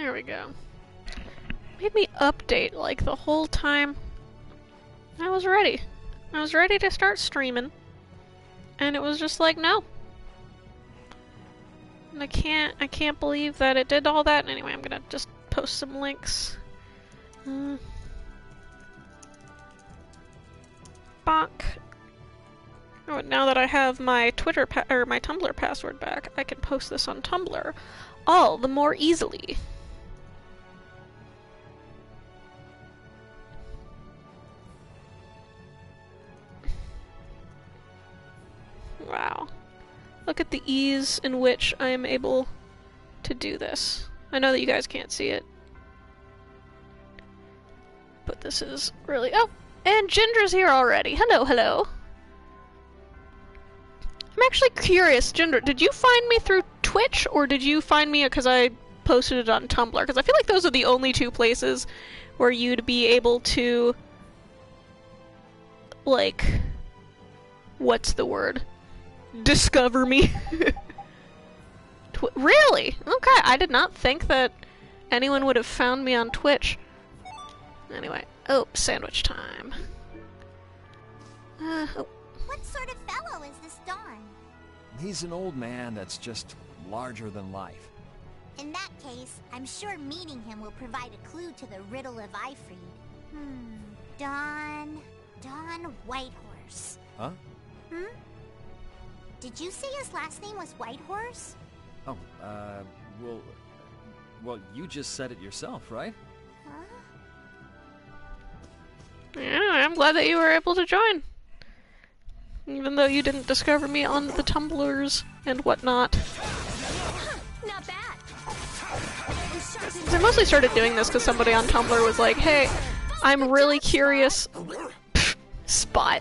There we go. Made me update like the whole time. I was ready. I was ready to start streaming. And it was just like, no. And I can't believe that it did all that. Anyway, I'm gonna just post some links. Bach. Oh, now that I have my Twitter or my Tumblr password back, I can post this on Tumblr all the more easily. Wow. Look at the ease in which I am able to do this. I know that you guys can't see it. But this is really... Oh! And Ginger's here already. Hello, hello. I'm actually curious, Ginger, did you find me through Twitch, or did you find me because I posted it on Tumblr? Because I feel like those are the only two places where you'd be able to... like... what's the word? Discover me. Really? Okay, I did not think that anyone would have found me on Twitch. Anyway, oh, sandwich time. Oh. What sort of fellow is this Don? He's an old man that's just larger than life. In that case, I'm sure meeting him will provide a clue to the riddle of Ifried. Don Whitehorse. Huh? Did you say his last name was Whitehorse? Oh, well, you just said it yourself, right? Huh? Yeah, I'm glad that you were able to join. Even though you didn't discover me on the Tumblrs and whatnot. Not bad. I mostly started doing this because somebody on Tumblr was like, hey, I'm really curious... Spot.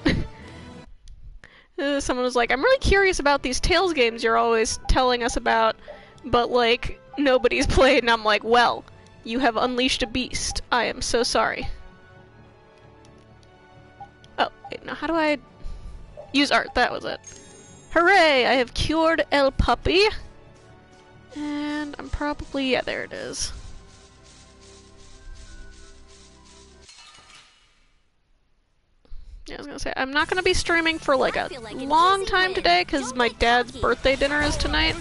Someone was like, I'm really curious about these Tales games you're always telling us about, but, like, nobody's played, and I'm like, well, you have unleashed a beast. I am so sorry. Oh, wait, now how do I... use art, that was it. Hooray! I have cured El Puppy. And I'm probably... yeah, there it is. Yeah, I was gonna say, I'm not gonna be streaming for like a long time today, because my dad's birthday dinner is tonight.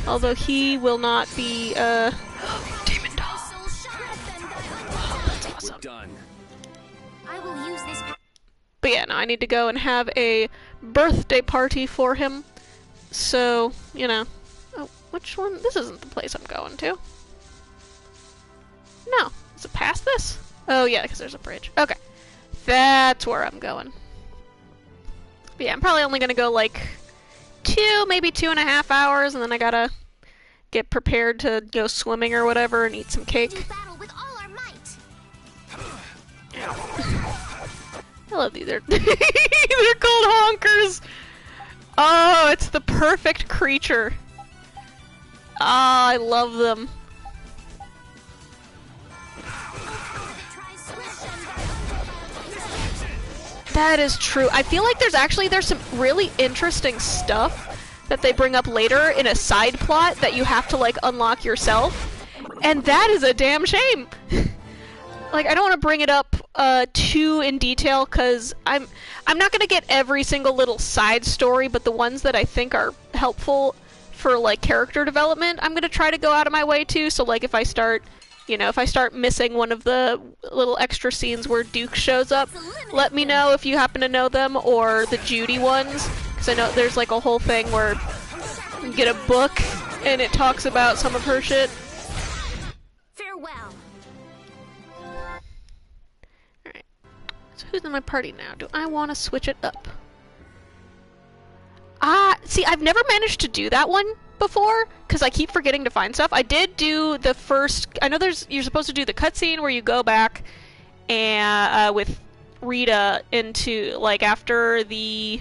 Although he will not be, Demon Doll. Oh, that's awesome. But yeah, no, I need to go and have a birthday party for him. So, you know. Oh, which one? This isn't the place I'm going to. No. Is it past this? Oh yeah, because there's a bridge. Okay. That's where I'm going. But yeah, I'm probably only gonna go like 2, maybe 2.5 hours, and then I gotta get prepared to go swimming or whatever and eat some cake. I love these. They're called honkers! Oh, it's the perfect creature. Ah, I love them. That is true. I feel like there's some really interesting stuff that they bring up later in a side plot that you have to like unlock yourself. And that is a damn shame. Like, I don't want to bring it up too in detail cuz I'm not going to get every single little side story, but the ones that I think are helpful for like character development, I'm going to try to go out of my way to. So like if I start missing one of the little extra scenes where Duke shows up, let me know if you happen to know them, or the Judy ones, because I know there's like a whole thing where you get a book and it talks about some of her shit. Farewell. Alright, so who's in my party now? Do I want to switch it up? See, I've never managed to do that one before, because I keep forgetting to find stuff. I did do the first... I know you're supposed to do the cutscene where you go back and with Rita into, like, after the...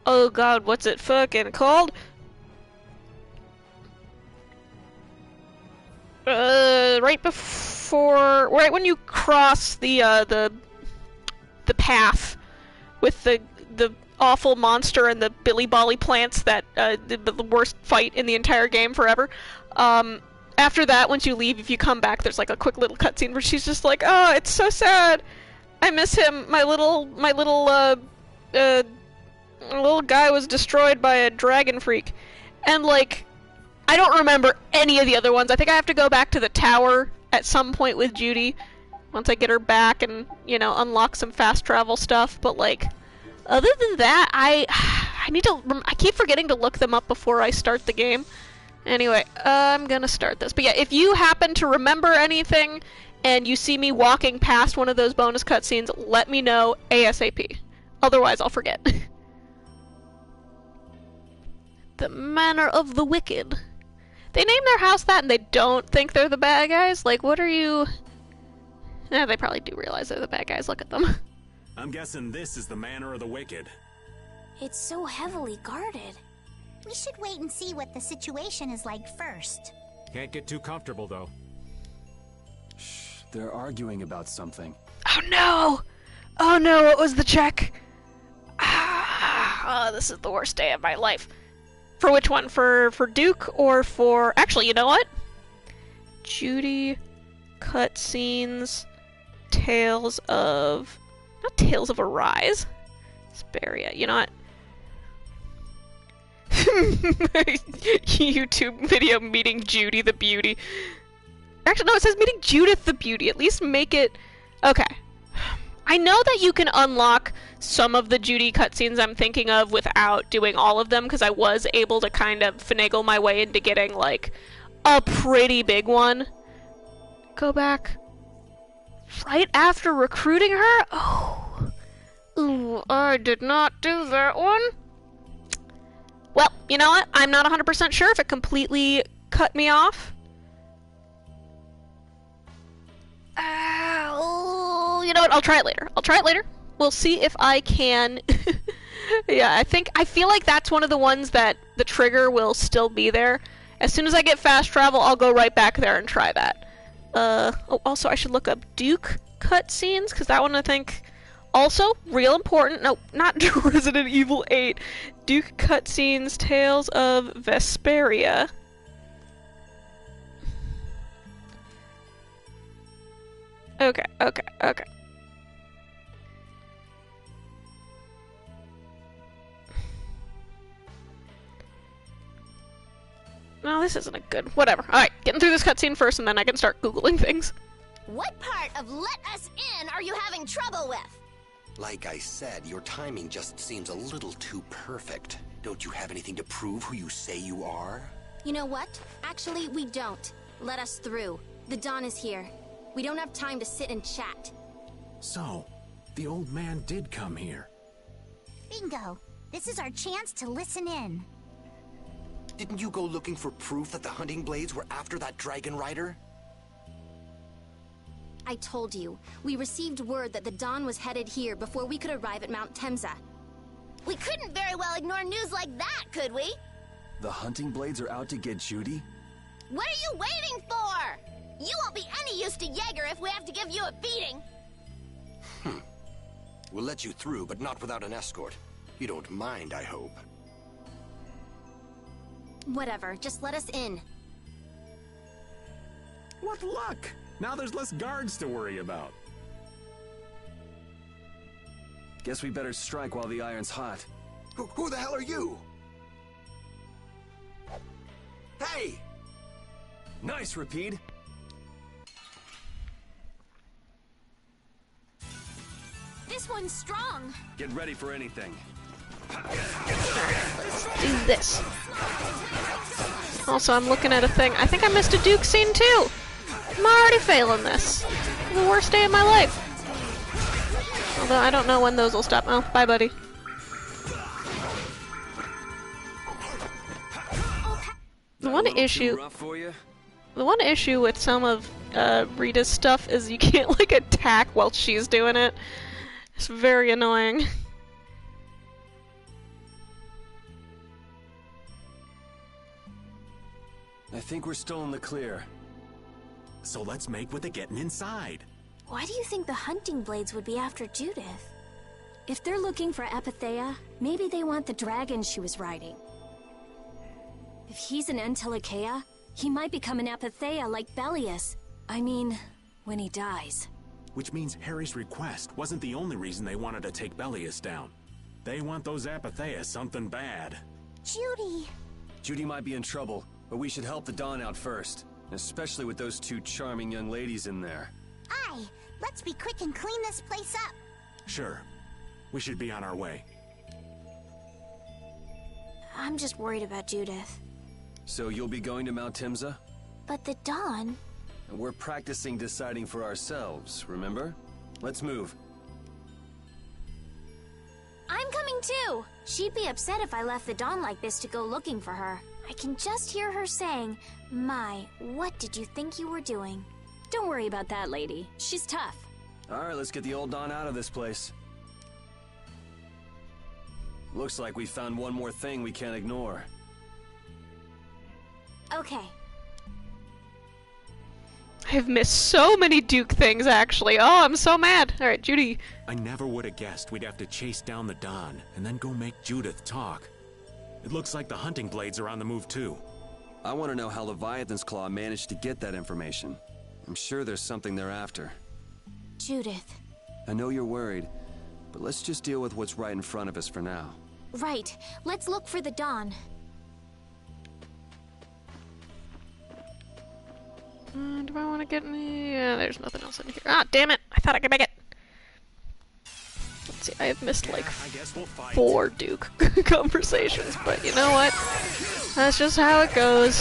oh god, what's it fucking called? Right when you cross the path with the awful monster and the Billy Bolly plants that the worst fight in the entire game forever. At after that, once you leave, if you come back, there's like a quick little cutscene where she's just like, "Oh, it's so sad. I miss him. My little guy was destroyed by a dragon freak." And like, I don't remember any of the other ones. I think I have to go back to the tower at some point with Judy once I get her back and, you know, unlock some fast travel stuff. But like, other than that, I keep forgetting to look them up before I start the game. Anyway, I'm gonna start this. But yeah, if you happen to remember anything and you see me walking past one of those bonus cutscenes, let me know ASAP. Otherwise, I'll forget. The Manor of the Wicked. They name their house that and they don't think they're the bad guys? Like, what are you... Eh, they probably do realize they're the bad guys. Look at them. I'm guessing this is the Manor of the Wicked. It's so heavily guarded. We should wait and see what the situation is like first. Can't get too comfortable, though. Shh, they're arguing about something. Oh no! Oh no, what was the check? Ah, oh, this is the worst day of my life. For which one? For Duke or for... Actually, you know what? Judy, cutscenes, Tales of... Not Tales of Arise. Hesperia. You know what? YouTube video meeting Judy the Beauty. Actually, no, it says meeting Judith the Beauty. At least make it... Okay. I know that you can unlock some of the Judy cutscenes I'm thinking of without doing all of them, because I was able to kind of finagle my way into getting, like, a pretty big one. Go back. Right after recruiting her? Oh. Ooh, I did not do that one. Well, you know what? I'm not 100% sure if it completely cut me off. You know what? I'll try it later. We'll see if I can. Yeah, I feel like that's one of the ones that the trigger will still be there. As soon as I get fast travel, I'll go right back there and try that. Oh, also I should look up Duke cutscenes, because that one I think also real important. No, not Resident Evil 8. Duke cutscenes, Tales of Vesperia. Okay. No, this isn't a good... Whatever. Alright, getting through this cutscene first, and then I can start Googling things. What part of let us in are you having trouble with? Like I said, your timing just seems a little too perfect. Don't you have anything to prove who you say you are? You know what? Actually, we don't. Let us through. The Dawn is here. We don't have time to sit and chat. So, the old man did come here. Bingo. This is our chance to listen in. Didn't you go looking for proof that the hunting blades were after that dragon rider? I told you. We received word that the Dawn was headed here before we could arrive at Mount Temza. We couldn't very well ignore news like that, could we? The hunting blades are out to get Judy? What are you waiting for? You won't be any use to Jaeger if we have to give you a beating. We'll let you through, but not without an escort. You don't mind, I hope. Whatever, just let us in. What luck! Now there's less guards to worry about. Guess we better strike while the iron's hot. Who the hell are you? Hey! Nice, Rapide. This one's strong. Get ready for anything. Do this. Also, I'm looking at a thing. I think I missed a Duke scene too. I'm already failing this. The worst day of my life. Although I don't know when those will stop. Oh, bye, buddy. The one issue with some of Rita's stuff is you can't like attack while she's doing it. It's very annoying. I think we're still in the clear. So let's make with the getting inside. Why do you think the hunting blades would be after Judith? If they're looking for Epithea, maybe they want the dragon she was riding. If he's an Entelekea, He might become an Apatheia like Bellius. I mean, when he dies. Which means Harry's request wasn't the only reason they wanted to take Bellius down. They want those Apatheia something bad. Judy! Judy might be in trouble, but we should help the Dawn out first. Especially with those two charming young ladies in there. Aye, let's be quick and clean this place up. Sure. We should be on our way. I'm just worried about Judith. So you'll be going to Mount Timsa? But the Dawn... We're practicing deciding for ourselves, remember? Let's move. I'm coming too! She'd be upset if I left the Dawn like this to go looking for her. I can just hear her saying, "My, what did you think you were doing?" Don't worry about that, lady. She's tough. Alright, let's get the old Dawn out of this place. Looks like we found one more thing we can't ignore. Okay. I've missed so many Duke things, actually. Oh, I'm so mad. Alright, Judy. I never would have guessed we'd have to chase down the Dawn and then go make Judith talk. It looks like the hunting blades are on the move too. I want to know how Leviathan's Claw managed to get that information. I'm sure there's something they're after. Judith. I know you're worried, but let's just deal with what's right in front of us for now. Right. Let's look for the Dawn. Do I want to get any? Yeah, there's nothing else in here. Ah, damn it! I thought I could make it. Let's see, I have missed like I guess we'll fight. 4 Duke conversations, but you know what? That's just how it goes.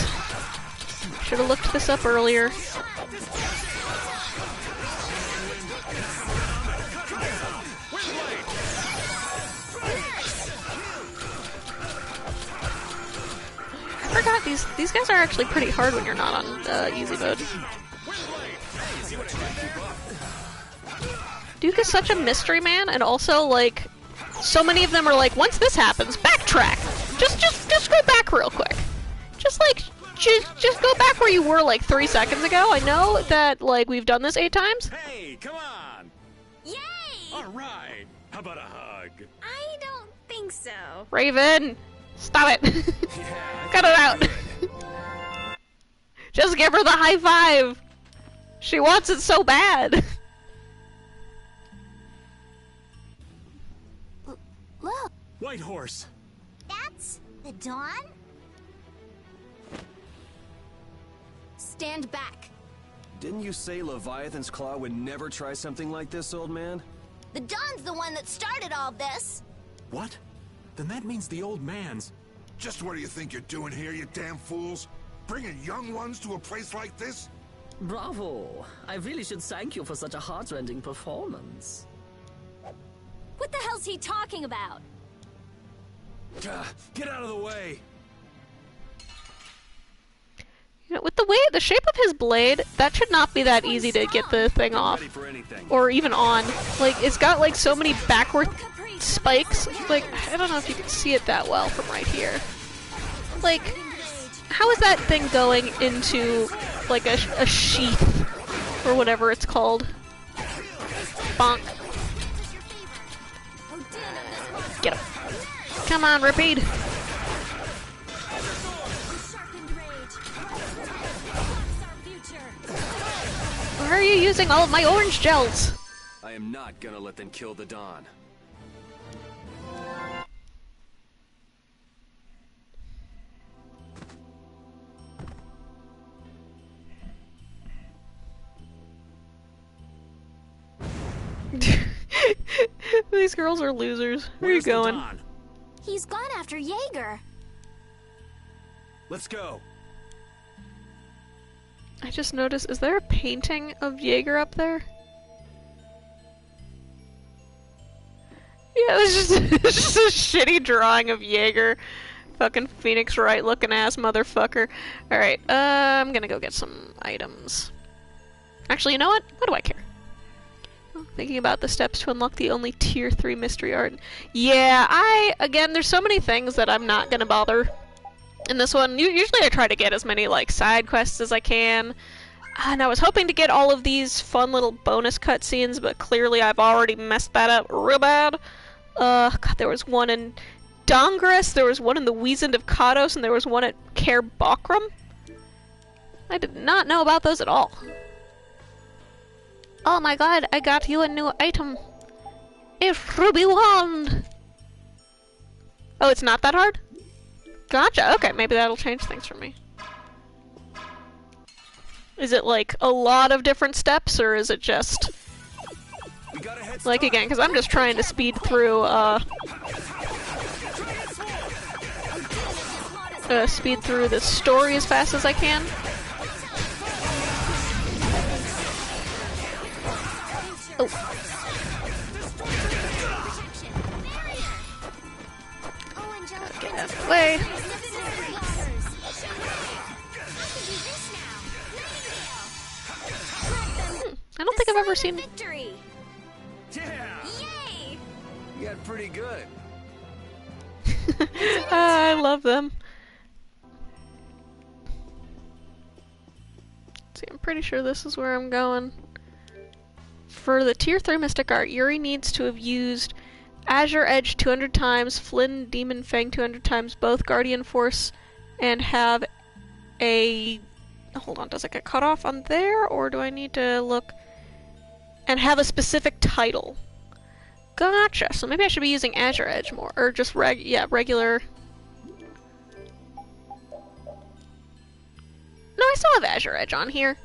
Should have looked this up earlier. I forgot these guys are actually pretty hard when you're not on easy mode. Duke is such a mystery man, and also like so many of them are like, once this happens, backtrack. Just go back real quick. Just go back where you were like 3 seconds ago. I know that like we've done this 8 times. Hey, come on! Yay! All right. How about a hug? I don't think so. Raven, stop it. Cut it out. Just give her the high five. She wants it so bad. Look, White Horse. that's the Dawn? Stand back. Didn't you say Leviathan's Claw would never try something like this, old man? The Dawn's the one that started all this. What? Then that means the old man's... Just what do you think you're doing here, you damn fools? Bringing young ones to a place like this? Bravo! I really should thank you for such a heart-rending performance. What the hell's he talking about? Get out of the way! You know, with the shape of his blade, that should not be that easy to get the thing off. Ready for anything. Or even on. Like, it's got like so many backward spikes. Like, I don't know if you can see it that well from right here. Like, how is that thing going into like a sheath or whatever it's called? Bonk. Get him. Come on, Repeat. Why are you using all of my orange gels? I am not gonna let them kill the Dawn. These girls are losers. Where are you Where's the going? Dawn? He's gone after Jaeger. Let's go. I just noticed, is there a painting of Jaeger up there? Yeah, it's just, it's just a shitty drawing of Jaeger. Fucking Phoenix Wright looking ass motherfucker. Alright, I'm gonna go get some items. Actually, you know what? What do I care? Thinking about the steps to unlock the only tier 3 mystery art. Yeah, again, there's so many things that I'm not gonna bother in this one. Usually I try to get as many, like, side quests as I can. And I was hoping to get all of these fun little bonus cutscenes, but clearly I've already messed that up real bad. God, there was one in Dongres, there was one in the Wiesent of Kados, and there was one at Cair Bokrum. I did not know about those at all. Oh my god, I got you a new item. A ruby wand! Oh, it's not that hard? Gotcha, okay, maybe that'll change things for me. Is it like a lot of different steps, or is it just... Like again, because I'm just trying to speed through, speed through the story as fast as I can. Oh. Get out of the way. I don't think I've ever seen... Victory! Yeah! Yay! You got pretty good. I love them. See, I'm pretty sure this is where I'm going. For the Tier 3 Mystic Art, Yuri needs to have used Azure Edge 200 times, Flynn Demon Fang 200 times, both Guardian Force, and have a... Hold on, does it get cut off on there, or do I need to look... And have a specific title. Gotcha, so maybe I should be using Azure Edge more, or just regular... No, I still have Azure Edge on here.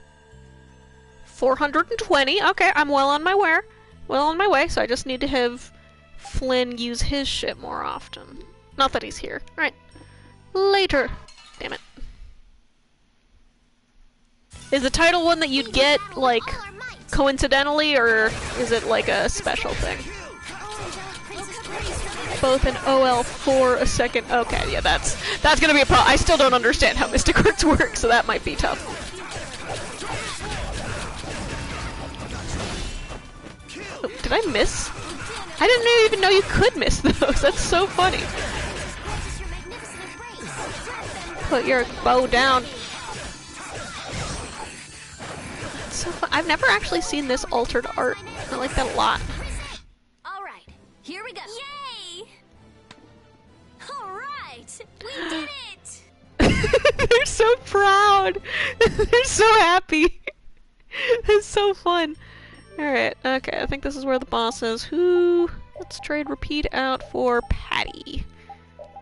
420, okay, I'm well on my way, so I just need to have Flynn use his shit more often. Not that he's here. Alright. Later. Damn it. Is the title one that you'd get, like, coincidentally, or is it like a special thing? Both an OL for a second. Okay, yeah, that's gonna be a problem. I still don't understand how Mystic Arts work, so that might be tough. Oh, did I miss? I didn't even know you could miss those. That's so funny. Put your bow down. That's so fun. I've never actually seen this altered art. I like that a lot. Alright, here we go. Yay! Alright! We did it! They're so proud! They're so happy! It's so fun. Alright, okay, I think this is where the boss is. Let's trade repeat out for Patty.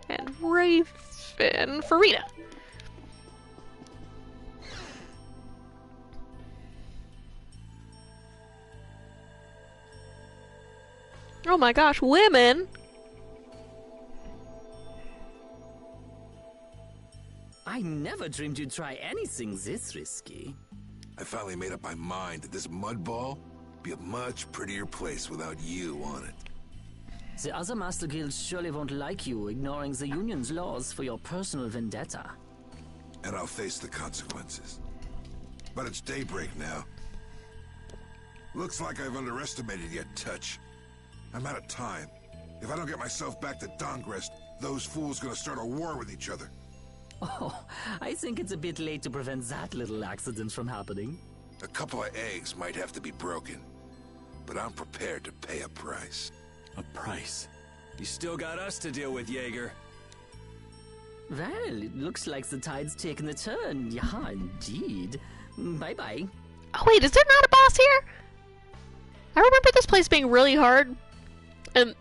And Raven for Rita. Oh my gosh, women! I never dreamed you'd try anything this risky. I finally made up my mind that this mud ball be a much prettier place without you on it. The other Master Guilds surely won't like you ignoring the Union's laws for your personal vendetta. And I'll face the consequences. But it's daybreak now. Looks like I've underestimated your touch. I'm out of time. If I don't get myself back to Dongrest, those fools gonna start a war with each other. Oh, I think it's a bit late to prevent that little accident from happening. A couple of eggs might have to be broken, but I'm prepared to pay a price. A price? You still got us to deal with, Jaeger. Well, it looks like the tide's taken a turn. Yeah, indeed. Bye-bye. Oh wait, is there not a boss here? I remember this place being really hard. And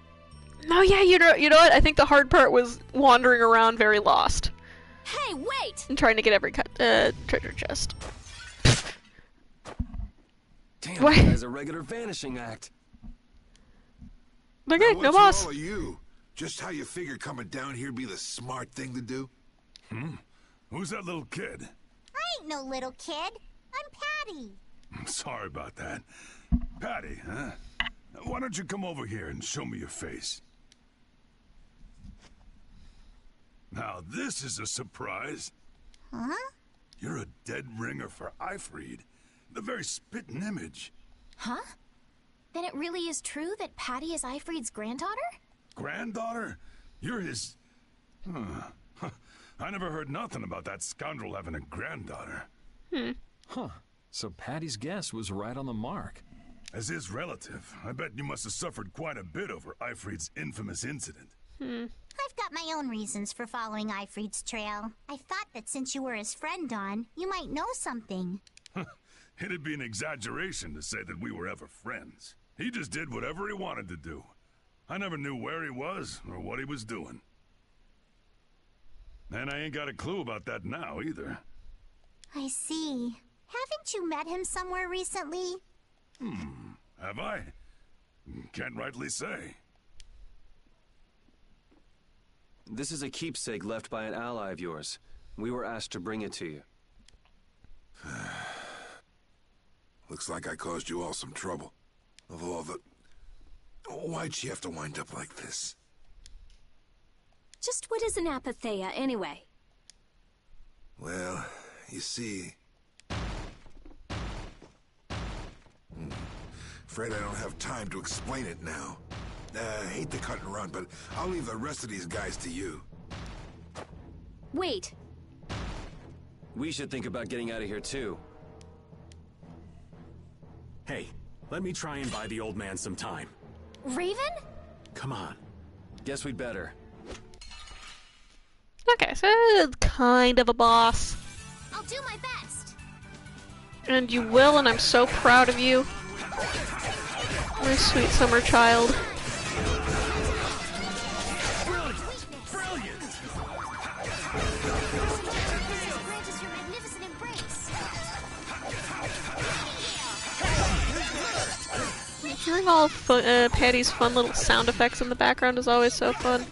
no, yeah, you know what? I think the hard part was wandering around very lost. Hey, wait! And trying to get every treasure chest. Damn, What? that guy's a regular vanishing act. Okay, Now, no what's boss. all of you? Just how you figure coming down here be the smart thing to do? Who's that little kid? I ain't no little kid. I'm Patty. I'm sorry about that. Patty, huh? Why don't you come over here and show me your face? Now this is a surprise. Huh? You're a dead ringer for Eifried. The very spitting image. Huh? Then it really is true that Patty is Eifried's granddaughter? Granddaughter? You're his... I never heard nothing about that scoundrel having a granddaughter. Huh. So Patty's guess was right on the mark. As his relative, I bet you must have suffered quite a bit over Eifried's infamous incident. I've got my own reasons for following Ifrid's trail. I thought that since you were his friend, Dawn, you might know something. It'd be an exaggeration to say that we were ever friends. He just did whatever he wanted to do. I never knew where he was or what he was doing. And I ain't got a clue about that now, either. I see. Haven't you met him somewhere recently? Have I? Can't rightly say. This is a keepsake left by an ally of yours. We were asked to bring it to you. Looks like I caused you all some trouble. Of all the... Why'd she have to wind up like this? Just what is an apatheia, anyway? Well, you see... Afraid I don't have time to explain it now. Hate to cut and run, but I'll leave the rest of these guys to you. Wait. We should think about getting out of here, too. Hey, let me try and buy the old man some time. Raven? Come on. Guess we'd better. Okay, so kind of a boss. I'll do my best. And you will, and I'm so proud of you. My sweet summer child. Hearing all Patty's fun little sound effects in the background is always so fun.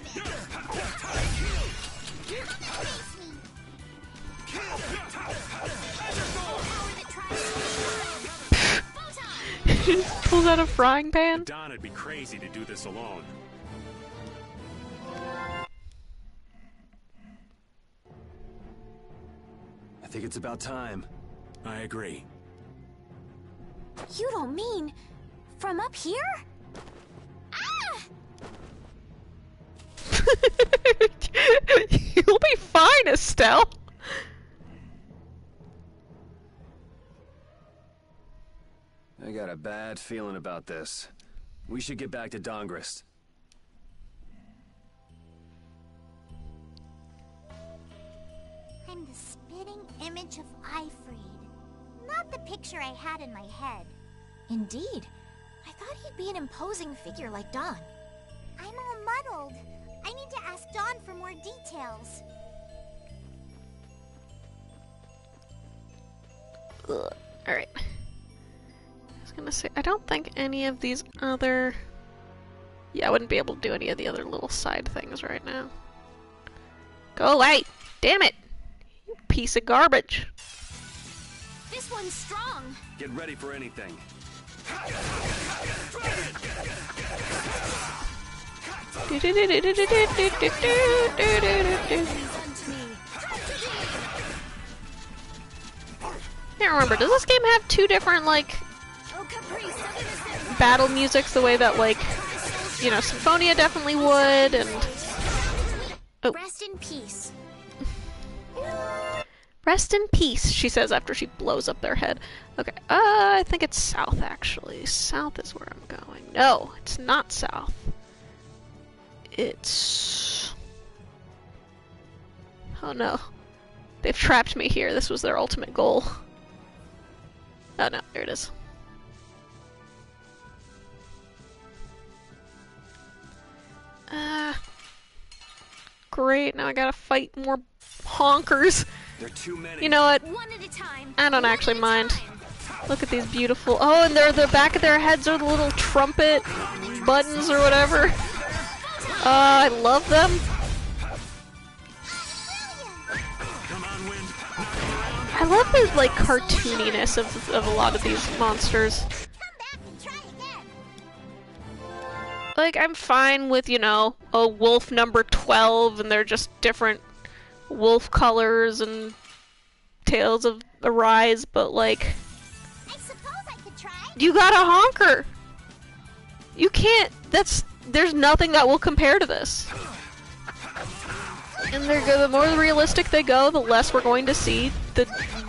Pulls out a frying pan. Don'd be crazy to do this alone. I think it's about time. I agree. You don't mean... from up here? Ah! You'll be fine, Estelle. I got a bad feeling about this. We should get back to Dongrist. I'm the spitting image of Ifrid. Not the picture I had in my head. Indeed. I thought he'd be an imposing figure like Dawn. I'm all muddled. I need to ask Dawn for more details. Alright. I was gonna say, I don't think any of these other... Yeah, I wouldn't be able to do any of the other little side things right now. Go away! Damn it! You piece of garbage! This one's strong. Get ready for anything. Can't remember, does this game have two different, like, battle musics the way that, like, you know, Symphonia definitely would, and... Oh. Rest in peace. Rest in peace, she says after she blows up their head. Okay, I think it's south, actually. South is where I'm going. No, it's not south. It's... Oh no. They've trapped me here. This was their ultimate goal. Oh no, there it is. Great, now I gotta fight more honkers. There are too many. You know what? One at a time. I don't actually mind. Look at these beautiful... Oh, and the back of their heads are the little trumpet buttons or whatever. I love them. I love the, like, cartooniness of a lot of these monsters. Like, I'm fine with, you know, a wolf number 12 and they're just different wolf colors and Tales of Arise, but, like... I suppose I could try. You got a honker! You can't... There's nothing that will compare to this. And the more realistic they go, the less we're going to see the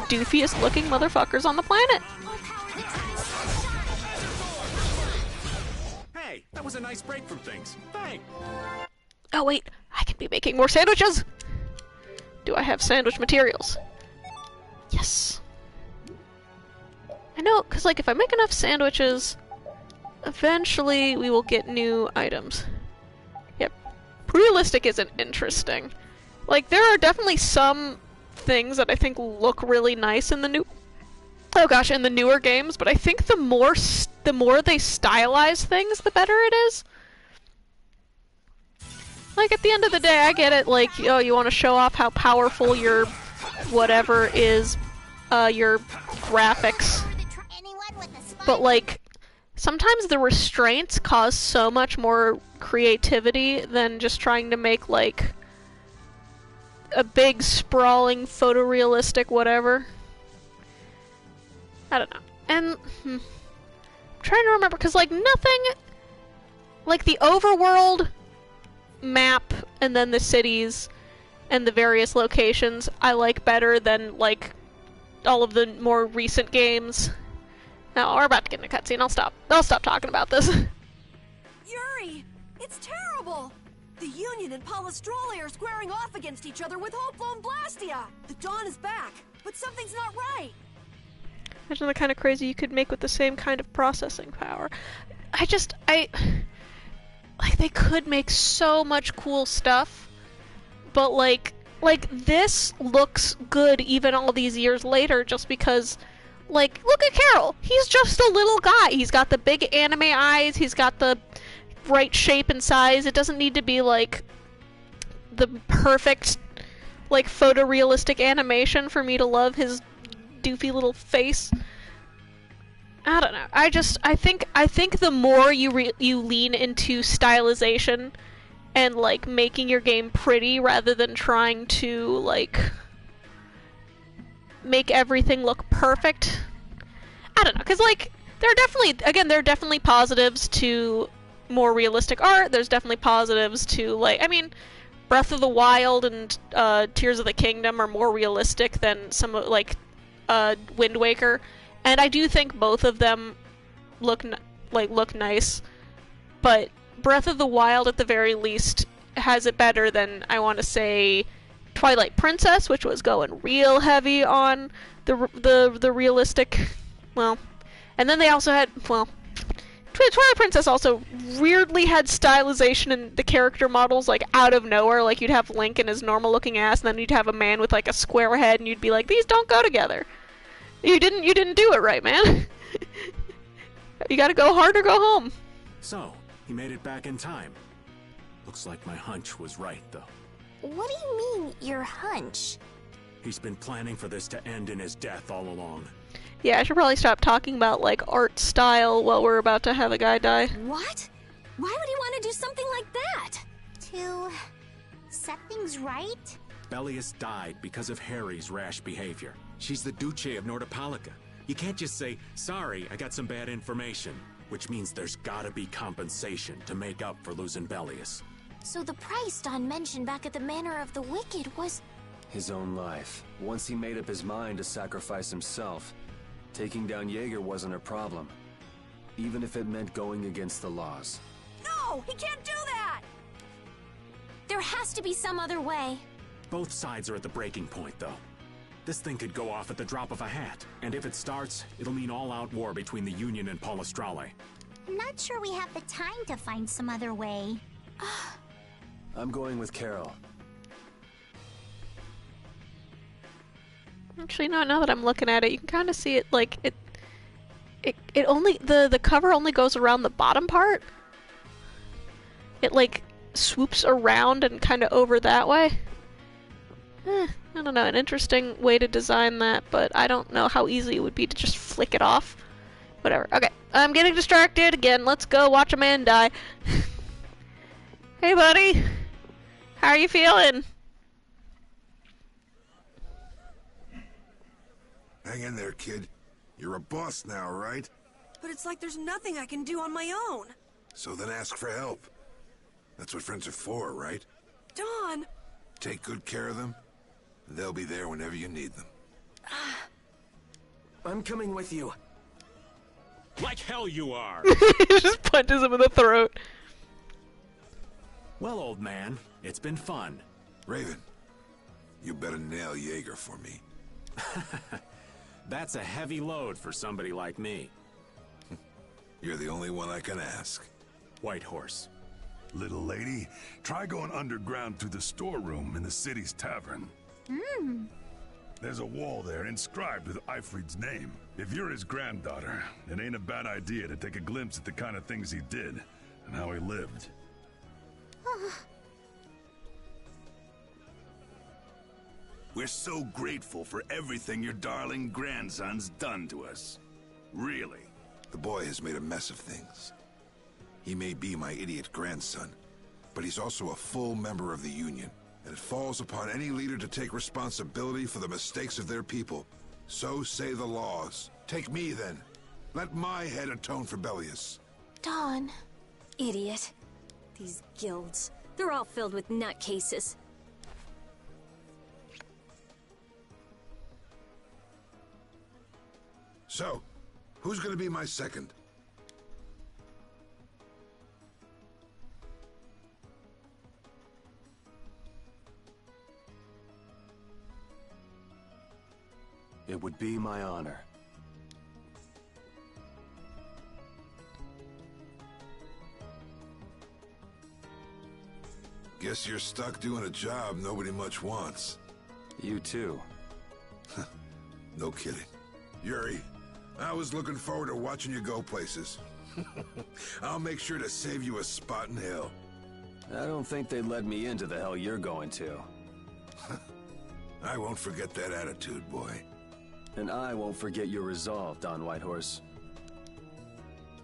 doofiest looking motherfuckers on the planet. Hey, that was a nice break from things. Thanks. Oh wait, I can be making more sandwiches! Do I have sandwich materials? Yes. I know, because like if I make enough sandwiches, eventually we will get new items. Yep. Realistic isn't interesting. Like, there are definitely some things that I think look really nice in the new... Oh gosh, in the newer games, but I think the more they stylize things, the better it is. Like, at the end of the day, I get it, like, oh, you want to show off how powerful your whatever is, your graphics. But, like, sometimes the restraints cause so much more creativity than just trying to make, like, a big, sprawling, photorealistic whatever. I don't know. And, I'm trying to remember, because, like, nothing... Like, the overworld map, and then the cities, and the various locations, I like better than, like, all of the more recent games. Now, we're about to get in a cutscene. I'll stop talking about this. Yuri! It's terrible! The Union and Palestrole are squaring off against each other with Hopeful and Blastia! The Dawn is back, but something's not right! Imagine the kind of crazy you could make with the same kind of processing power. Like, they could make so much cool stuff, but like, this looks good even all these years later just because, like, look at Carol! He's just a little guy! He's got the big anime eyes, he's got the right shape and size. It doesn't need to be, like, the perfect, like, photorealistic animation for me to love his doofy little face. I don't know. I think the more you lean into stylization and, like, making your game pretty rather than trying to, like, make everything look perfect. I don't know, because, like, there are definitely positives to more realistic art. There's definitely positives to, like, I mean, Breath of the Wild and Tears of the Kingdom are more realistic than some, like, Wind Waker. And I do think both of them look nice, but Breath of the Wild at the very least has it better than, I want to say, Twilight Princess, which was going real heavy on the realistic, well, and then they also had, well, Twilight Princess also weirdly had stylization in the character models, like, out of nowhere. Like, you'd have Link in his normal-looking ass, and then you'd have a man with, like, a square head, and you'd be like, these don't go together. You didn't do it right, man. You gotta go hard or go home. So, he made it back in time. Looks like my hunch was right, though. What do you mean, your hunch? He's been planning for this to end in his death all along. Yeah, I should probably stop talking about, like, art style while we're about to have a guy die. What? Why would he want to do something like that? To set things right? Bellius died because of Harry's rash behavior. She's the Duce of Nordapalica. You can't just say, sorry, I got some bad information. Which means there's gotta be compensation to make up for losing Bellius. So the price Don mentioned back at the Manor of the Wicked was... His own life. Once he made up his mind to sacrifice himself, taking down Jaeger wasn't a problem. Even if it meant going against the laws. No! He can't do that! There has to be some other way. Both sides are at the breaking point, though. This thing could go off at the drop of a hat, and if it starts, it'll mean all-out war between the Union and Palestrale. I'm not sure we have the time to find some other way. I'm going with Carol. Actually, no, now that I'm looking at it, you can kind of see it, like, it only, the cover only goes around the bottom part. It, like, swoops around and kind of over that way. I don't know, an interesting way to design that, but I don't know how easy it would be to just flick it off. Whatever. Okay, I'm getting distracted again. Let's go watch a man die. Hey, buddy. How are you feeling? Hang in there, kid. You're a boss now, right? But it's like there's nothing I can do on my own. So then ask for help. That's what friends are for, right? Don! Take good care of them. They'll be there whenever you need them. I'm coming with you. Like hell you are! He just punches him in the throat. Well, old man, it's been fun. Raven, you better nail Jaeger for me. That's a heavy load for somebody like me. You're the only one I can ask. White Horse. Little lady, try going underground to the storeroom in the city's tavern. There's a wall there inscribed with Eifried's name. If you're his granddaughter, it ain't a bad idea to take a glimpse at the kind of things he did and how he lived. We're so grateful for everything your darling grandson's done to us. Really. The boy has made a mess of things. He may be my idiot grandson, but he's also a full member of the Union, and it falls upon any leader to take responsibility for the mistakes of their people. So say the laws. Take me, then. Let my head atone for Bellius. Dawn. Idiot. These guilds, they're all filled with nutcases. So, who's gonna be my second? It would be my honor. Guess you're stuck doing a job nobody much wants. You too. No kidding. Yuri, I was looking forward to watching you go places. I'll make sure to save you a spot in hell. I don't think they'd let me into the hell you're going to. I won't forget that attitude, boy. And I won't forget your resolve, Don Whitehorse.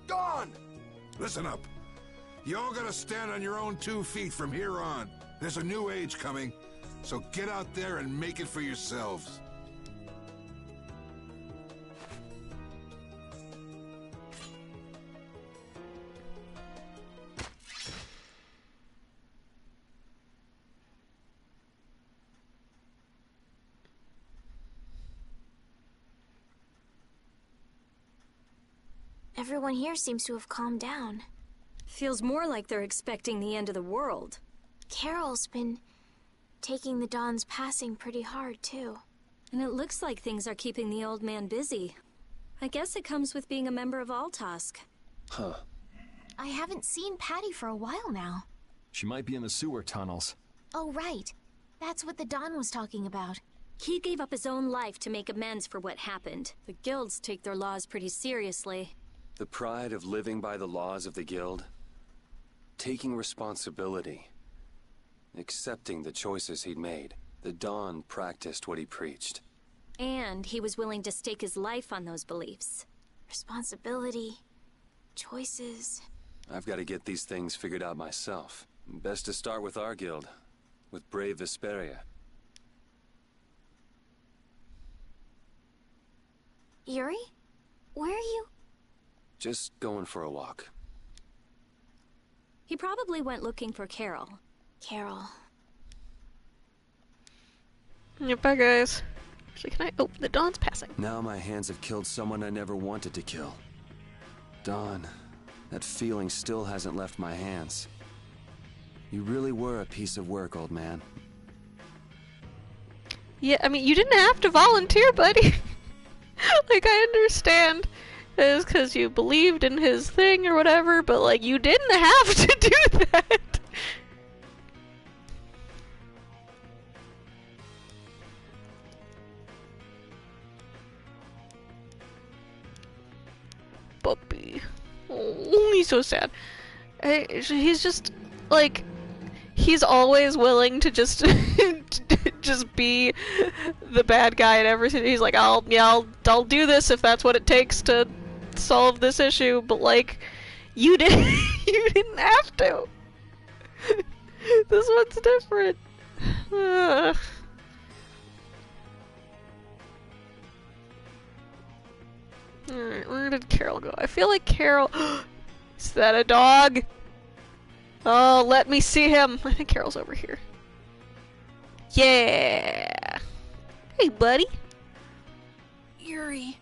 Dawn! Listen up. You all gotta stand on your own 2 feet from here on. There's a new age coming, so get out there and make it for yourselves. Everyone here seems to have calmed down. Feels more like they're expecting the end of the world. Carol's been taking the Dawn's passing pretty hard, too. And it looks like things are keeping the old man busy. I guess it comes with being a member of Altosk. Huh. I haven't seen Patty for a while now. She might be in the sewer tunnels. Oh, right. That's what the Dawn was talking about. He gave up his own life to make amends for what happened. The guilds take their laws pretty seriously. The pride of living by the laws of the guild. Taking responsibility. Accepting the choices he'd made. The Dawn practiced what he preached. And he was willing to stake his life on those beliefs. Responsibility. Choices. I've got to get these things figured out myself. Best to start with our guild. With brave Vesperia. Yuri? Where are you? Just going for a walk. He probably went looking for Carol. Carol. Yep, bye guys. Actually, can I? Oh, the Dawn's passing. Now my hands have killed someone I never wanted to kill. Dawn, that feeling still hasn't left my hands. You really were a piece of work, old man. Yeah, I mean, you didn't have to volunteer, buddy. Like, I understand it's because you believed in his thing or whatever, but, like, you didn't have to do that. Puppy. Oh, he's so sad. He's just, like, he's always willing to just just be the bad guy and everything. He's like, I'll do this if that's what it takes to solve this issue, but like, you didn't have to. This one's different. Alright, where did Carol go? I feel like Carol... Is that a dog? Oh, let me see him. I think Carol's over here. Yeah. Hey, buddy. Yuri,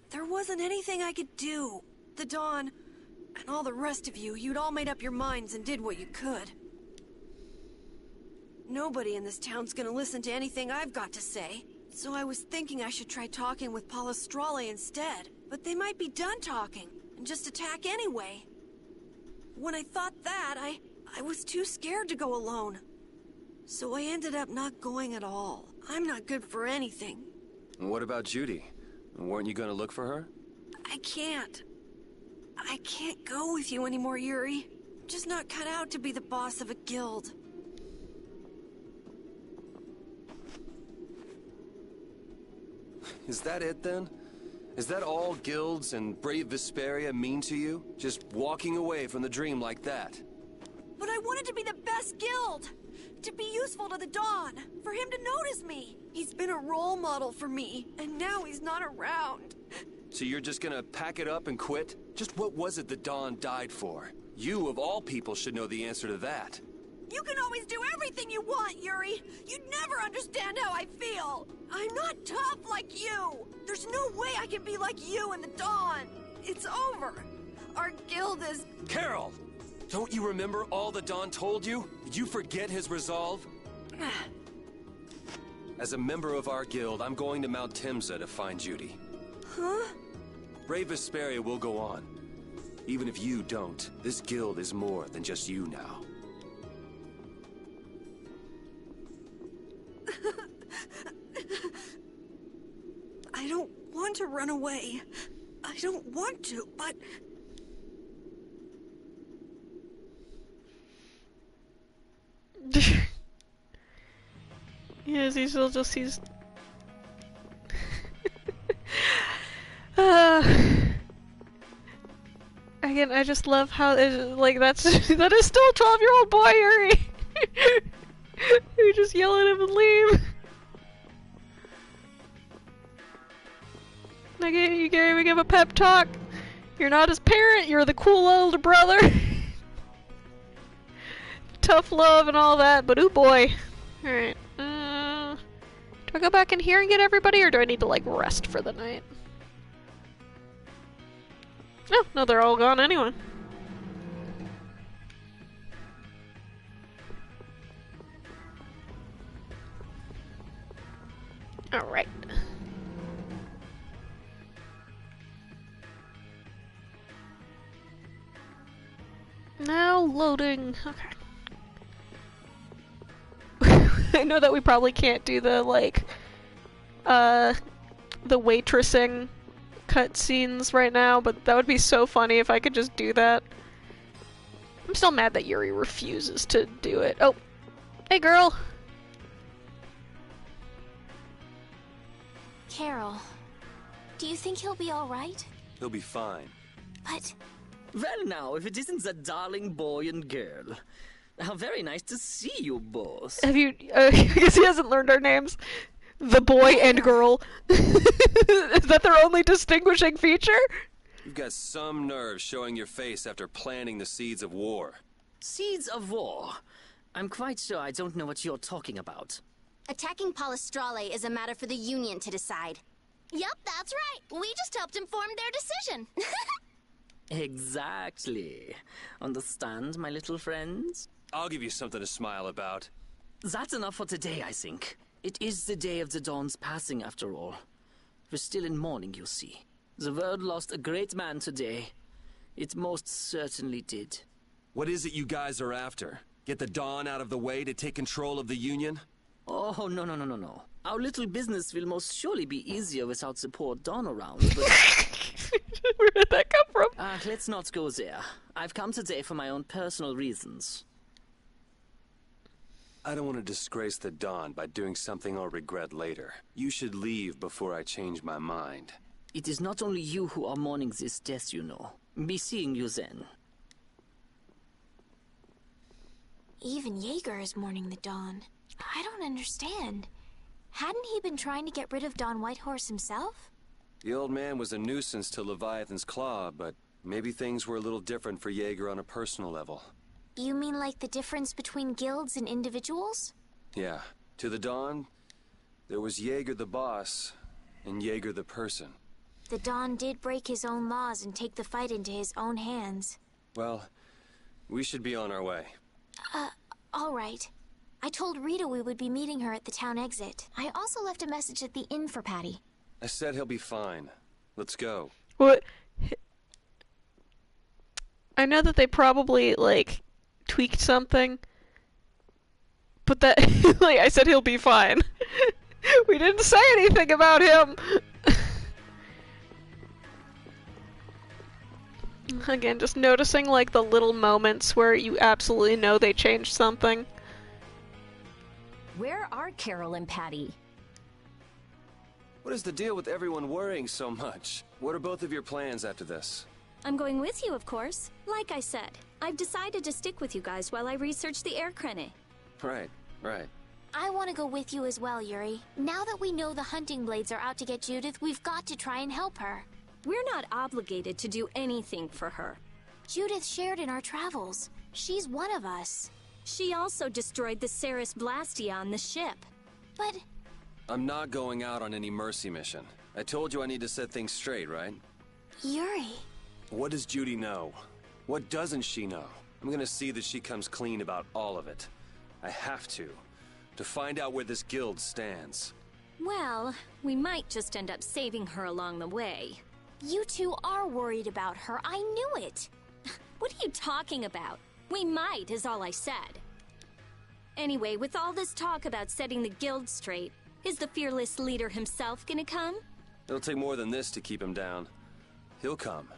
there wasn't anything I could do. The Dawn... And all the rest of you, you'd all made up your minds and did what you could. Nobody in this town's gonna listen to anything I've got to say. So I was thinking I should try talking with Palestrale instead. But they might be done talking, and just attack anyway. When I thought that, I was too scared to go alone. So I ended up not going at all. I'm not good for anything. What about Judy? Weren't you gonna look for her? I can't. I can't go with you anymore, Yuri. I'm just not cut out to be the boss of a guild. Is that it then? Is that all guilds and brave Vesperia mean to you? Just walking away from the dream like that? But I wanted to be the best guild! To be useful to the Dawn! For him to notice me! He's been a role model for me, and now he's not around. So you're just gonna pack it up and quit? Just what was it the Dawn died for? You, of all people, should know the answer to that. You can always do everything you want, Yuri! You'd never understand how I feel! I'm not tough like you! There's no way I can be like you and the Dawn! It's over! Our guild is... Carol! Don't you remember all the Dawn told you? Did you forget his resolve? As a member of our guild, I'm going to Mount Temsa to find Judy. Huh? Brave Vesperia will go on. Even if you don't, this guild is more than just you now. I don't want to run away. I don't want to, but... Yes, he still just sees... Again, I just love how, like, that is still a 12-year-old boy, Yuri! You just yell at him and leave. You can't even give a pep talk. You're not his parent, you're the cool older brother. Tough love and all that, but ooh boy. Alright, do I go back in here and get everybody, or do I need to, like, rest for the night? No, they're all gone anyway. Alright. Now loading. Okay. I know that we probably can't do the, like, the waitressing cutscenes right now, but that would be so funny if I could just do that. I'm still mad that Yuri refuses to do it. Oh, hey girl! Carol, do you think he'll be alright? He'll be fine. But... Well now, if it isn't that darling boy and girl. How very nice to see you both. Have you... I guess he hasn't learned our names. The boy and girl. Is that their only distinguishing feature? You've got some nerve showing your face after planting the seeds of war. Seeds of war? I'm quite sure I don't know what you're talking about. Attacking Palestrale is a matter for the Union to decide. Yep, that's right. We just helped inform their decision. Exactly. Understand, my little friends? I'll give you something to smile about. That's enough for today, I think. It is the day of the Dawn's passing, after all. We're still in mourning, you see. The world lost a great man today. It most certainly did. What is it you guys are after? Get the Dawn out of the way to take control of the Union? Oh, no. Our little business will most surely be easier without support Dawn around, but... Where did that come from? Let's not go there. I've come today for my own personal reasons. I don't want to disgrace the Dawn by doing something I'll regret later. You should leave before I change my mind. It is not only you who are mourning this death, you know. Be seeing you then. Even Jaeger is mourning the Dawn. I don't understand. Hadn't he been trying to get rid of Don Whitehorse himself? The old man was a nuisance to Leviathan's Claw, but maybe things were a little different for Jaeger on a personal level. You mean like the difference between guilds and individuals? Yeah. To the Dawn, there was Jaeger the boss, and Jaeger the person. The Dawn did break his own laws and take the fight into his own hands. Well, we should be on our way. All right. I told Rita we would be meeting her at the town exit. I also left a message at the inn for Patty. I said he'll be fine. Let's go. What? I know that they probably, like, tweaked something. But that, like, I said he'll be fine. We didn't say anything about him! Again, just noticing, like, the little moments where you absolutely know they changed something. Where are Carol and Patty? What is the deal with everyone worrying so much? What are both of your plans after this? I'm going with you, of course. Like I said, I've decided to stick with you guys while I research the air crane. Right. I want to go with you as well, Yuri. Now that we know the hunting blades are out to get Judith, we've got to try and help her. We're not obligated to do anything for her. Judith shared in our travels. She's one of us. She also destroyed the Ceres Blastia on the ship. But... I'm not going out on any mercy mission. I told you I need to set things straight, right? Yuri... What does Judy know? What doesn't she know? I'm gonna see that she comes clean about all of it. I have to find out where this guild stands. Well, we might just end up saving her along the way. You two are worried about her. I knew it. What are you talking about? We might, is all I said. Anyway, with all this talk about setting the guild straight, is the fearless leader himself gonna come? It'll take more than this to keep him down. He'll come.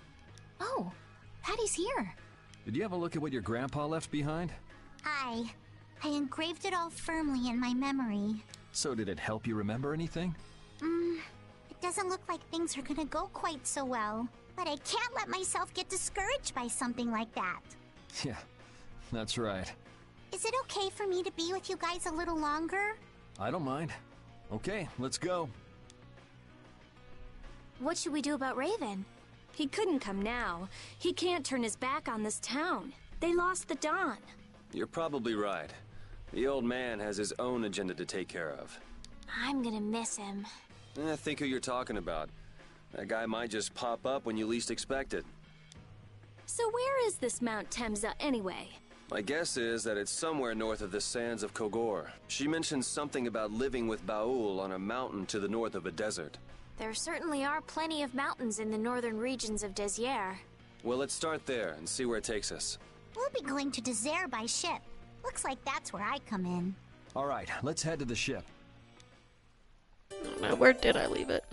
Oh, Patty's here. Did you have a look at what your grandpa left behind? I engraved it all firmly in my memory. So did it help you remember anything? It doesn't look like things are gonna go quite so well. But I can't let myself get discouraged by something like that. Yeah, that's right. Is it okay for me to be with you guys a little longer? I don't mind. Okay, let's go. What should we do about Raven? He couldn't come now. He can't turn his back on this town. They lost the Dawn. You're probably right. The old man has his own agenda to take care of. I'm gonna miss him. Think who you're talking about. That guy might just pop up when you least expect it. So where is this Mount Temsa anyway? My guess is that it's somewhere north of the sands of Kogor. She mentioned something about living with Baul on a mountain to the north of a desert. There certainly are plenty of mountains in the northern regions of Desier. Well, let's start there and see where it takes us. We'll be going to Désert by ship. Looks like that's where I come in. All right, let's head to the ship. Where did I leave it?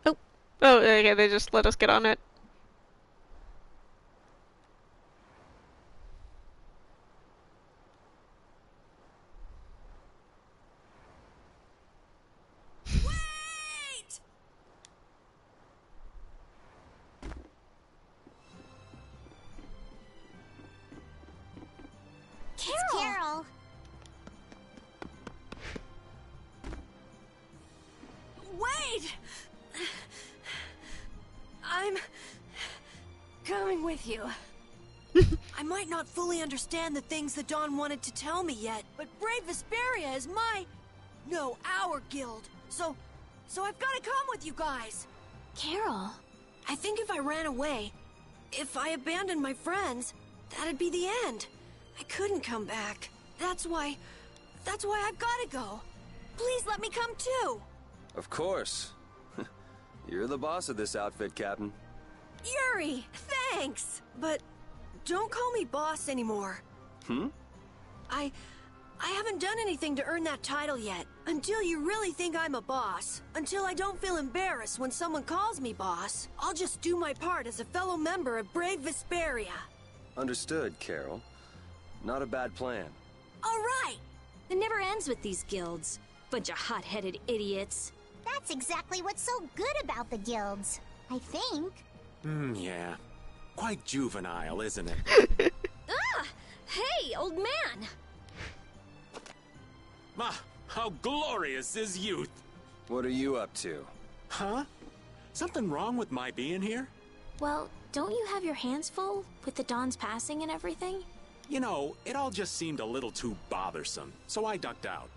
Oh, okay, they just let us get on it. Wait! Carol! Wait! I'm coming with you. I might not fully understand the things that Dawn wanted to tell me yet, but Brave Vesperia is our guild. So I've got to come with you guys. Carol? I think if I ran away, if I abandoned my friends, that'd be the end. I couldn't come back. That's why I've got to go. Please let me come too. Of course. You're the boss of this outfit, Captain. Yuri, thanks. But don't call me boss anymore. I haven't done anything to earn that title yet. Until you really think I'm a boss, until I don't feel embarrassed when someone calls me boss, I'll just do my part as a fellow member of Brave Vesperia. Understood, Carol. Not a bad plan. All right. It never ends with these guilds. Bunch of hot-headed idiots. That's exactly what's so good about the guilds, I think. Yeah. Quite juvenile, isn't it? Hey, old man! Ah, how glorious is youth! What are you up to? Huh? Something wrong with my being here? Well, don't you have your hands full with the Dawn's passing and everything? You know, it all just seemed a little too bothersome, so I ducked out.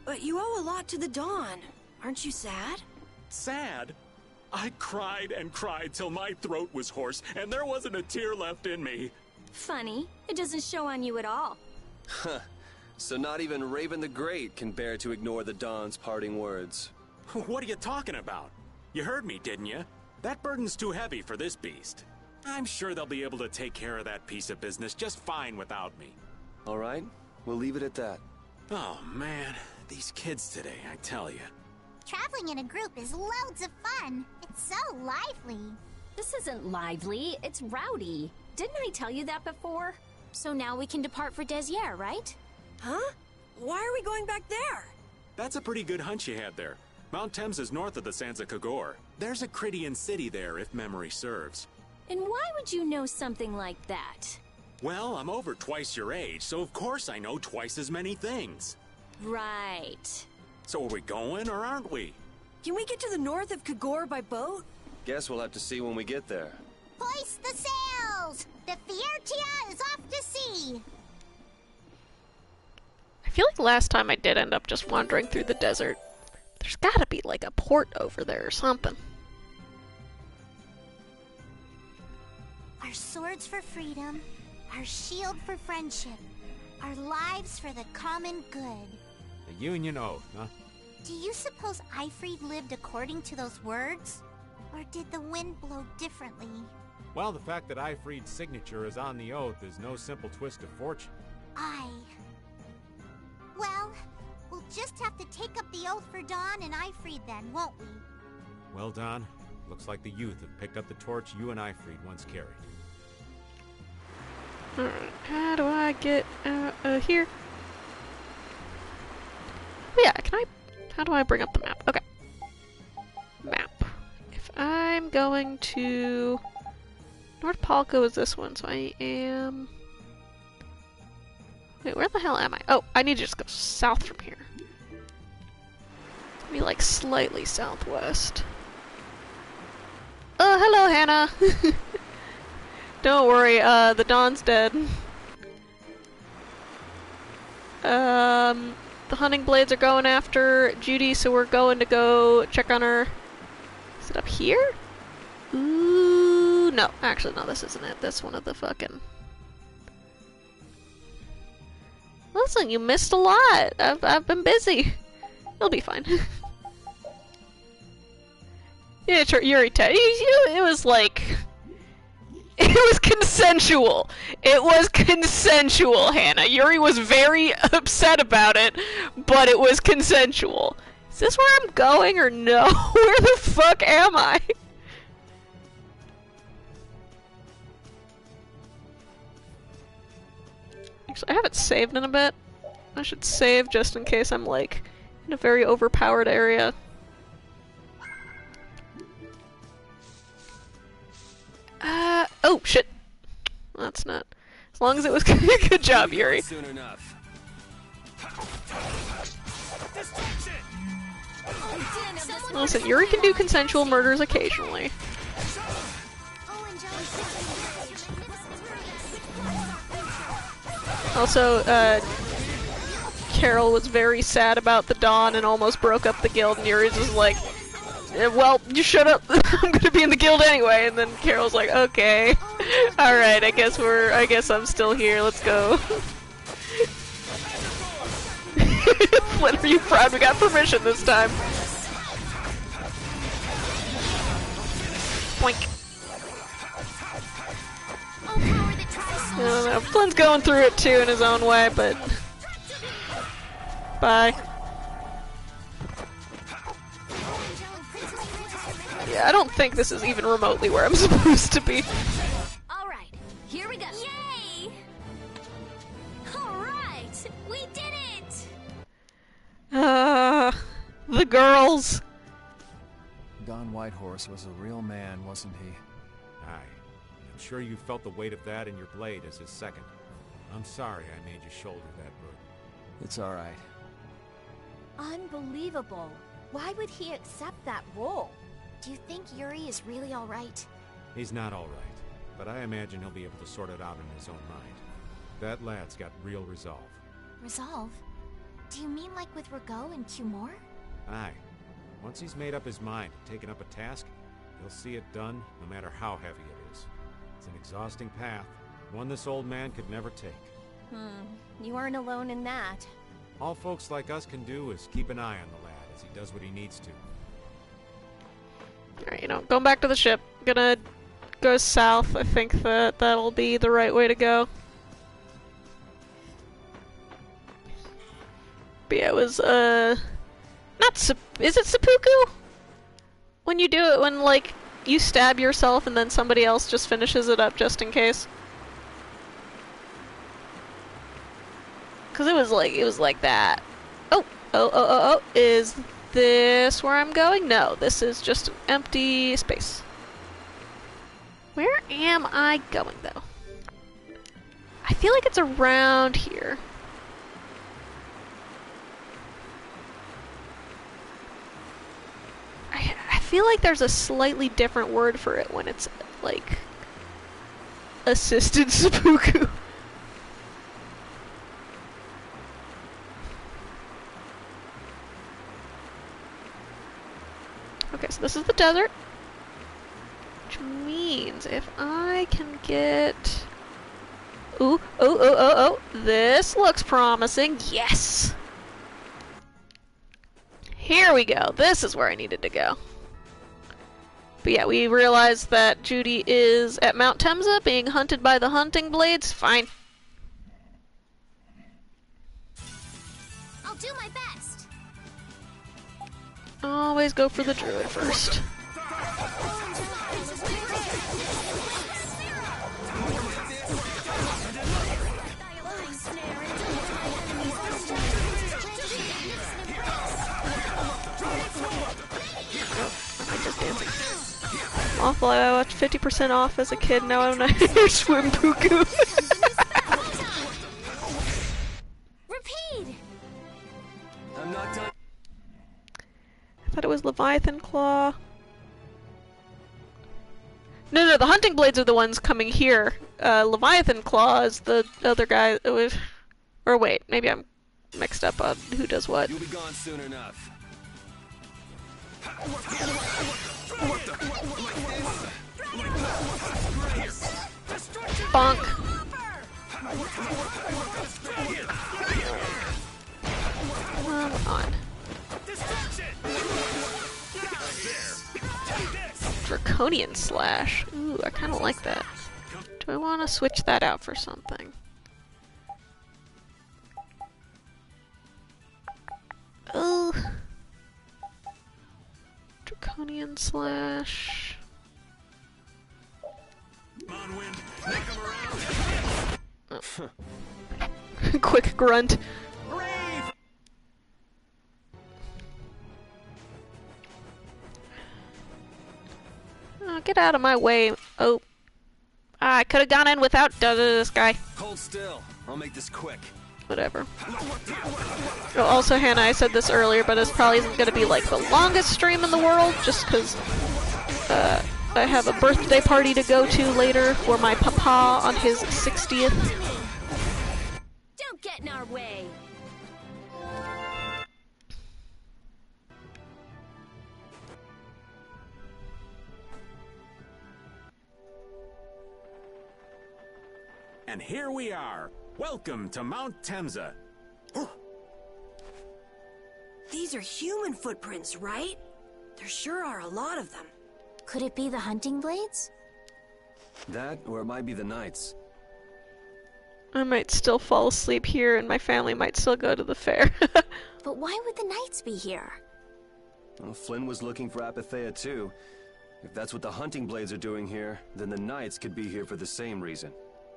But you owe a lot to the Dawn. Aren't you sad? Sad? I cried and cried till my throat was hoarse, and there wasn't a tear left in me. Funny, it doesn't show on you at all. Huh. So not even Raven the Great can bear to ignore the Dawn's parting words. What are you talking about? You heard me, didn't you? That burden's too heavy for this beast. I'm sure they'll be able to take care of that piece of business just fine without me. All right, we'll leave it at that. Oh, man. These kids today, I tell you. Traveling in a group is loads of fun. It's so lively. This isn't lively, it's rowdy. Didn't I tell you that before? So now we can depart for Desier, right? Huh? Why are we going back there? That's a pretty good hunch you had there. Mount Thames is north of the Sands of Kagor. There's a Krydian city there, if memory serves. And why would you know something like that? Well, I'm over twice your age, so of course I know twice as many things. Right. So are we going, or aren't we? Can we get to the north of Kagor by boat? Guess we'll have to see when we get there. Hoist the sails! The Fiertia is off to sea! I feel like last time I did end up just wandering through the desert. There's gotta be like a port over there or something. Our swords for freedom, our shield for friendship, our lives for the common good. The Union Oath, huh? Do you suppose Ifrid lived according to those words? Or did the wind blow differently? Well, the fact that Ifrid's signature is on the oath is no simple twist of fortune. Well, we'll just have to take up the oath for Dawn and Ifrid then, won't we? Well, Don, looks like the youth have picked up the torch you and Ifrid once carried. Alright, how do I get out of here? Oh yeah, how do I bring up the map? Okay. Map. If I'm going to... North Palco is this one, so I am... Wait, where the hell am I? Oh, I need to just go south from here. Be like slightly southwest. Oh, hello, Hannah! Don't worry, the Dawn's dead. The hunting blades are going after Judy, so we're going to go check on her. Is it up here? Ooh, no. Actually, no, this isn't it. That's one of the fucking... Listen, you missed a lot. I've been busy. It'll be fine. Yeah, Yuri, it was like... It was consensual. It was consensual, Hannah. Yuri was very upset about it, but it was consensual. Is this where I'm going or no? Where the fuck am I? Actually, I haven't saved in a bit. I should save just in case I'm like in a very overpowered area. Oh, shit. That's not... As long as it was good job, Yuri. Soon enough. Listen, Yuri can do consensual murders occasionally. Also, Carol was very sad about the Dawn and almost broke up the guild, and Yuri's just like, well, you shut up. I'm gonna be in the guild anyway. And then Carol's like, okay. Alright, I guess I'm still here. Let's go. Flint, are you proud we got permission this time? Boink. I don't know. Flint's going through it too in his own way, but... Bye. Yeah, I don't think this is even remotely where I'm supposed to be. Alright, here we go. Yay! Alright, we did it! The girls. Don Whitehorse was a real man, wasn't he? Aye. I'm sure you felt the weight of that in your blade as his second. I'm sorry I made you shoulder that burden. It's alright. Unbelievable. Why would he accept that role? Do you think Yuri is really alright? He's not alright, but I imagine he'll be able to sort it out in his own mind. That lad's got real resolve. Resolve? Do you mean like with Rigaud and Cumore? Aye. Once he's made up his mind and taken up a task, You'll see it done, no matter how heavy it is. It's an exhausting path, one this old man could never take. You aren't alone in that. All folks like us can do is keep an eye on the lad as he does what he needs to. Alright, you know, going back to the ship. Gonna go south. I think that that'll be the right way to go. But yeah, it was, is it seppuku? When you do it, when, like, you stab yourself and then somebody else just finishes it up just in case. Cause it was like that. Oh, is this where I'm going? No, this is just an empty space. Where am I going, though? I feel like it's around here. I feel like there's a slightly different word for it when it's, like, assisted seppuku. Okay, so this is the desert. Which means if I can get... Ooh, oh, this looks promising. Yes! Here we go. This is where I needed to go. But yeah, we realized that Judy is at Mount Temsa being hunted by the hunting blades. Fine. I'll do my best. Always go for the druid first. Awful, I watched 50% off as a kid, now I'm not here swim puku. Repeat! I'm not done. I thought it was Leviathan Claw. No, the hunting blades are the ones coming here. Leviathan Claw is the other guy. Or wait, maybe I'm mixed up on who does what. You'll be gone soon enough. Bonk. Come on. Draconian Slash. Ooh, I kind of like that. Do I want to switch that out for something? Oh. Draconian Slash. Oh. Quick grunt. Oh, get out of my way. Oh. I could have gone in without this guy. Hold still. I'll make this quick. Whatever. Oh, also, Hannah, I said this earlier, but this probably isn't going to be like the longest stream in the world, just because I have a birthday party to go to later for my papa on his 60th. Don't get in our way. And here we are. Welcome to Mount Temsa. These are human footprints, right? There sure are a lot of them. Could it be the hunting blades? That, or it might be the knights. I might still fall asleep here, and my family might still go to the fair. But why would the knights be here? Well, Flynn was looking for Apathea too. If that's what the hunting blades are doing here, then the knights could be here for the same reason.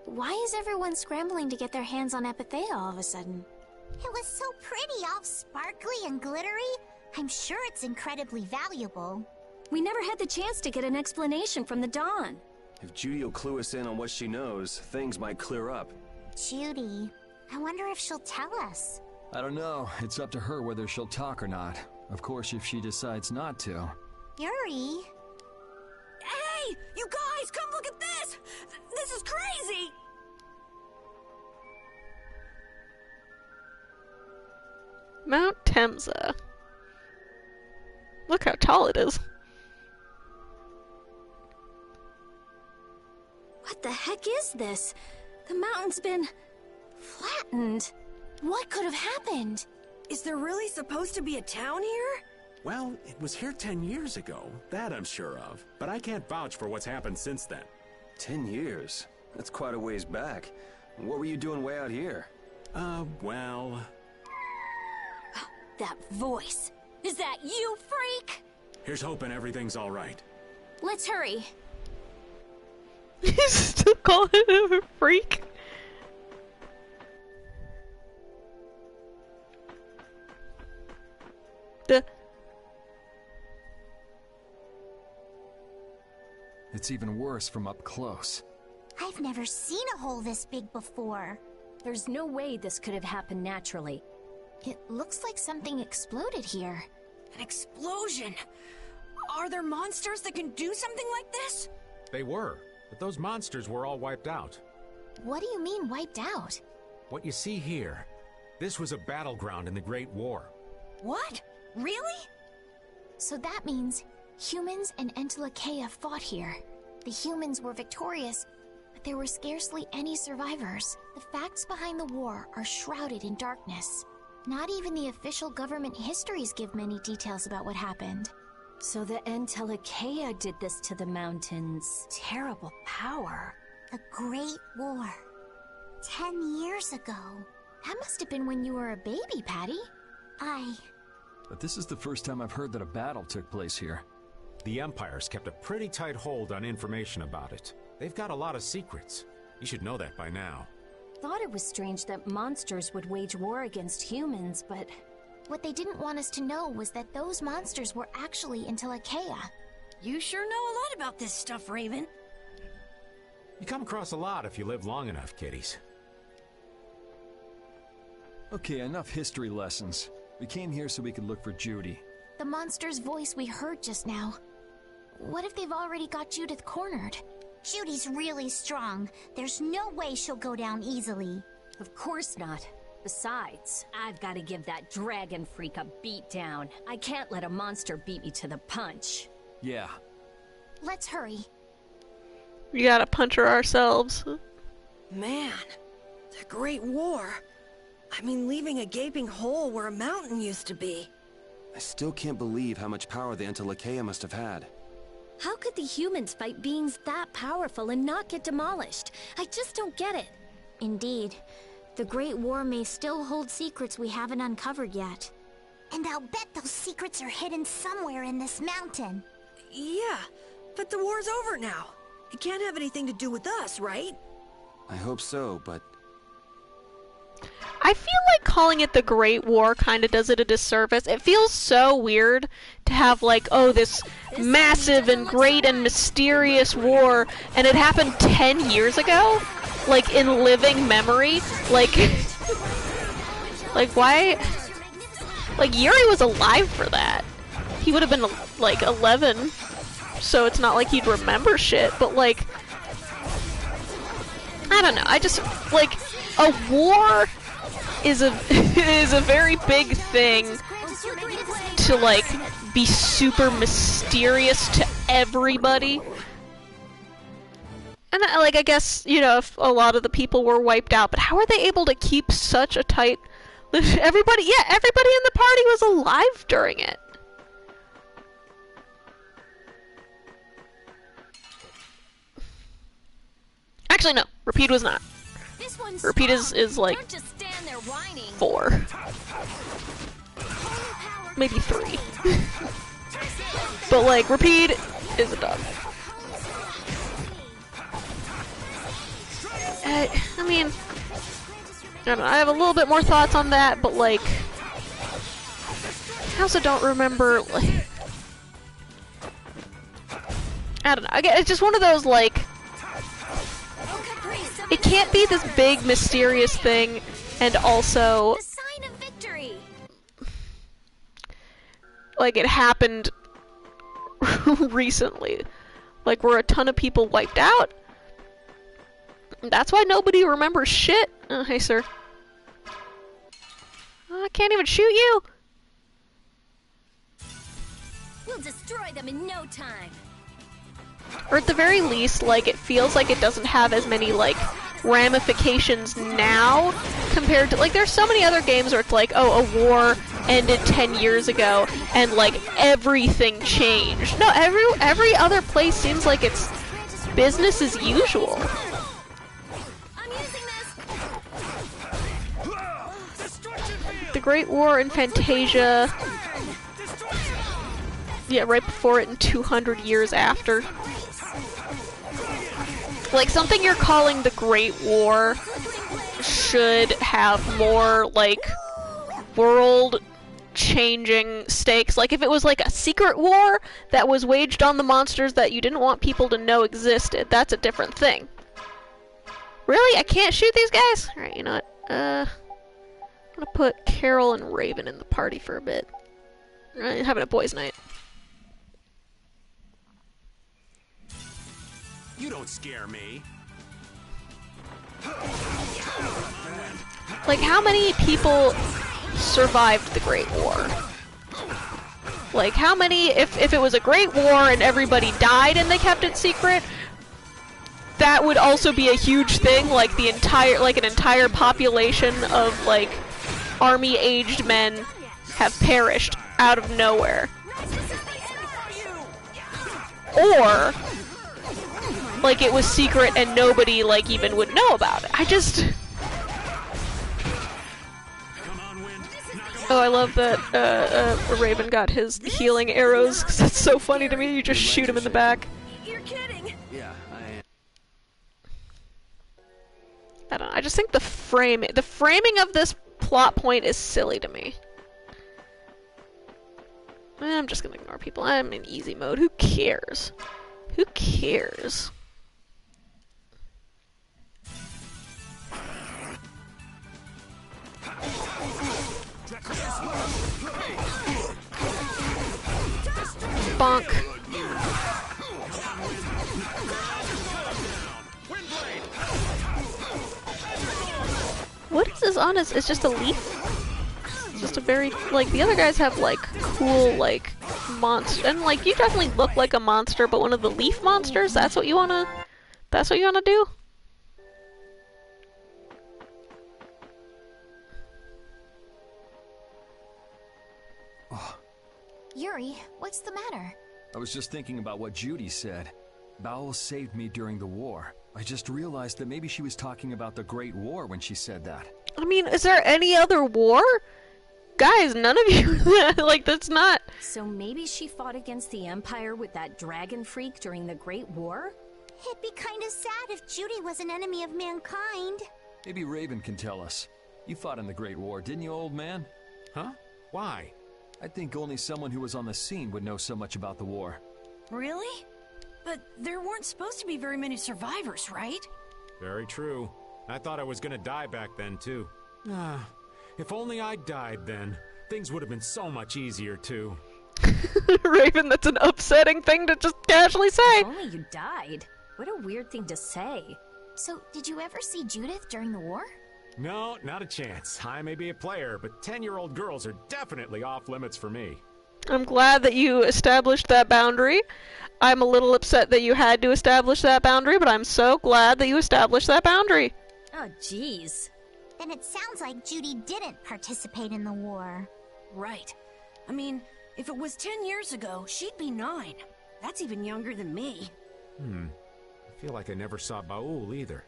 Why is everyone scrambling to get their hands on Apathea all of a sudden? It was so pretty, all sparkly and glittery. I'm sure it's incredibly valuable. We never had the chance to get an explanation from the Dawn. If Judy will clue us in on what she knows, things might clear up. Judy, I wonder if she'll tell us. I don't know. It's up to her whether she'll talk or not. Of course, if she decides not to. Yuri? Hey! You guys, come look at this! This is crazy! Mount Temsa. Look how tall it is. What the heck is this? The mountain's been flattened. What could have happened? Is there really supposed to be a town here? Well, it was here 10 years ago. That I'm sure of. But I can't vouch for what's happened since then. 10 years? That's quite a ways back. What were you doing way out here? Well... That voice. Is that you, freak? Here's hoping everything's all right. Let's hurry. He's still calling him a freak. It's even worse from up close. I've never seen a hole this big before. There's no way this could have happened naturally. It looks like something exploded here. An explosion! Are there monsters that can do something like this? They were, but those monsters were all wiped out. What do you mean, wiped out? What you see here, this was a battleground in the Great War. What? Really? So that means humans and Entelekea fought here. The humans were victorious, but there were scarcely any survivors. The facts behind the war are shrouded in darkness. Not even the official government histories give many details about what happened. So the Entelekea did this to the mountains. Terrible power. The Great War. 10 years ago. That must have been when you were a baby, Patty. But this is the first time I've heard that a battle took place here. The Empire's kept a pretty tight hold on information about it. They've got a lot of secrets. You should know that by now. Thought it was strange that monsters would wage war against humans, but... What they didn't want us to know was that those monsters were actually Entelekea. You sure know a lot about this stuff, Raven. You come across a lot if you live long enough, kiddies. Okay, enough history lessons. We came here so we could look for Judy. The monster's voice we heard just now. What if they've already got Judith cornered? Judy's really strong. There's no way she'll go down easily. Of course not. Besides, I've got to give that dragon freak a beat down. I can't let a monster beat me to the punch. Yeah. Let's hurry. We gotta punch her ourselves. Man, the Great War. I mean, leaving a gaping hole where a mountain used to be. I still can't believe how much power the Entelekea must have had. How could the humans fight beings that powerful and not get demolished? I just don't get it. Indeed. The Great War may still hold secrets we haven't uncovered yet. And I'll bet those secrets are hidden somewhere in this mountain. Yeah, but the war's over now. It can't have anything to do with us, right? I hope so, but... I feel like calling it the Great War kind of does it a disservice. It feels so weird to have like, oh, this massive and great and mysterious war, and it happened 10 years ago? Like, in living memory? Like, like why? Like, Yuri was alive for that. He would have been, like, 11, so it's not like he'd remember shit, but like, I don't know, I just, like, a war is a is a very big thing to like be super mysterious to everybody. And like, I guess, you know, if a lot of the people were wiped out, but how are they able to keep such a tight everybody in the party was alive during it. Actually no, Repeat was not. Repeat is like 4. Maybe 3. But like, Repeat is a dog. I mean, I don't know, I have a little bit more thoughts on that, but like, I also don't remember, like, I don't know, it's just one of those, like, it can't be this big mysterious thing and also The sign of victory. like it happened recently. Like, were a ton of people wiped out? That's why nobody remembers shit. Oh, hey sir. Oh, I can't even shoot you. We'll destroy them in no time. Or at the very least, like, it feels like it doesn't have as many, like, ramifications now compared to, like, there's so many other games where it's like, oh, a war ended 10 years ago and, like, everything changed. No, every other place seems like it's business as usual. The Great War in Fantasia. Yeah, right before it and 200 years after. Like, something you're calling the Great War should have more, like, world-changing stakes. Like, if it was, like, a secret war that was waged on the monsters that you didn't want people to know existed, that's a different thing. Really? I can't shoot these guys? Alright, you know what? I'm gonna put Carol and Raven in the party for a bit. Having a boys' night. You don't scare me. Like, how many people survived the Great War? Like, how many, if it was a Great War and everybody died and they kept it secret, that would also be a huge thing, like an entire population of, like, army-aged men have perished out of nowhere. Or, like, it was secret and nobody, like, even would know about it. Oh, I love that, Raven got his healing arrows, because that's so funny to me, you just shoot him in the back. You're kidding. Yeah, I don't know, I just think the framing of this plot point is silly to me. I'm just gonna ignore people. I'm in easy mode. Who cares? Who cares? Bonk. What is this on? It's just a leaf? It's just a very, like, the other guys have, like, cool, like, monster, and, like, you definitely look like a monster, but one of the leaf monsters, that's what you wanna do? Yuri, what's the matter? I was just thinking about what Judy said. Bowel saved me during the war. I just realized that maybe she was talking about the Great War when she said that. I mean, is there any other war? Guys, none of you, like, that's not... So maybe she fought against the Empire with that dragon freak during the Great War? It'd be kinda sad if Judy was an enemy of mankind. Maybe Raven can tell us. You fought in the Great War, didn't you, old man? Huh? Why? I think only someone who was on the scene would know so much about the war. Really? But there weren't supposed to be very many survivors, right? Very true. I thought I was gonna die back then, too. If only I died then, things would have been so much easier, too. Raven, that's an upsetting thing to just casually say. If only you died. What a weird thing to say. So, did you ever see Judith during the war? No, not a chance. I may be a player, but 10-year-old girls are definitely off limits for me. I'm glad that you established that boundary. I'm a little upset that you had to establish that boundary, but I'm so glad that you established that boundary. Oh, jeez. Then it sounds like Judy didn't participate in the war. Right. I mean, if it was 10 years ago, she'd be 9. That's even younger than me. I feel like I never saw Baul either.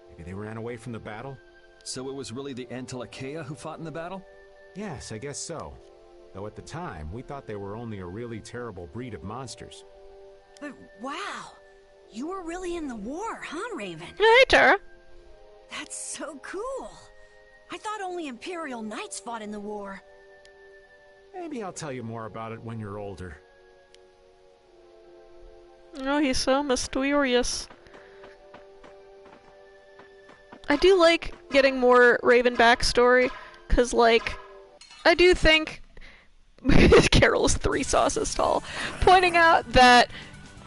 Maybe they ran away from the battle? So it was really the Antilochea who fought in the battle? Yes, I guess so. Though at the time, we thought they were only a really terrible breed of monsters. But wow, you were really in the war, huh, Raven? Hey, Tara. That's so cool. I thought only Imperial Knights fought in the war. Maybe I'll tell you more about it when you're older. Oh, he's so mysterious. I do like getting more Raven backstory, because, like, I do think Carol is 3 sauces tall, pointing out that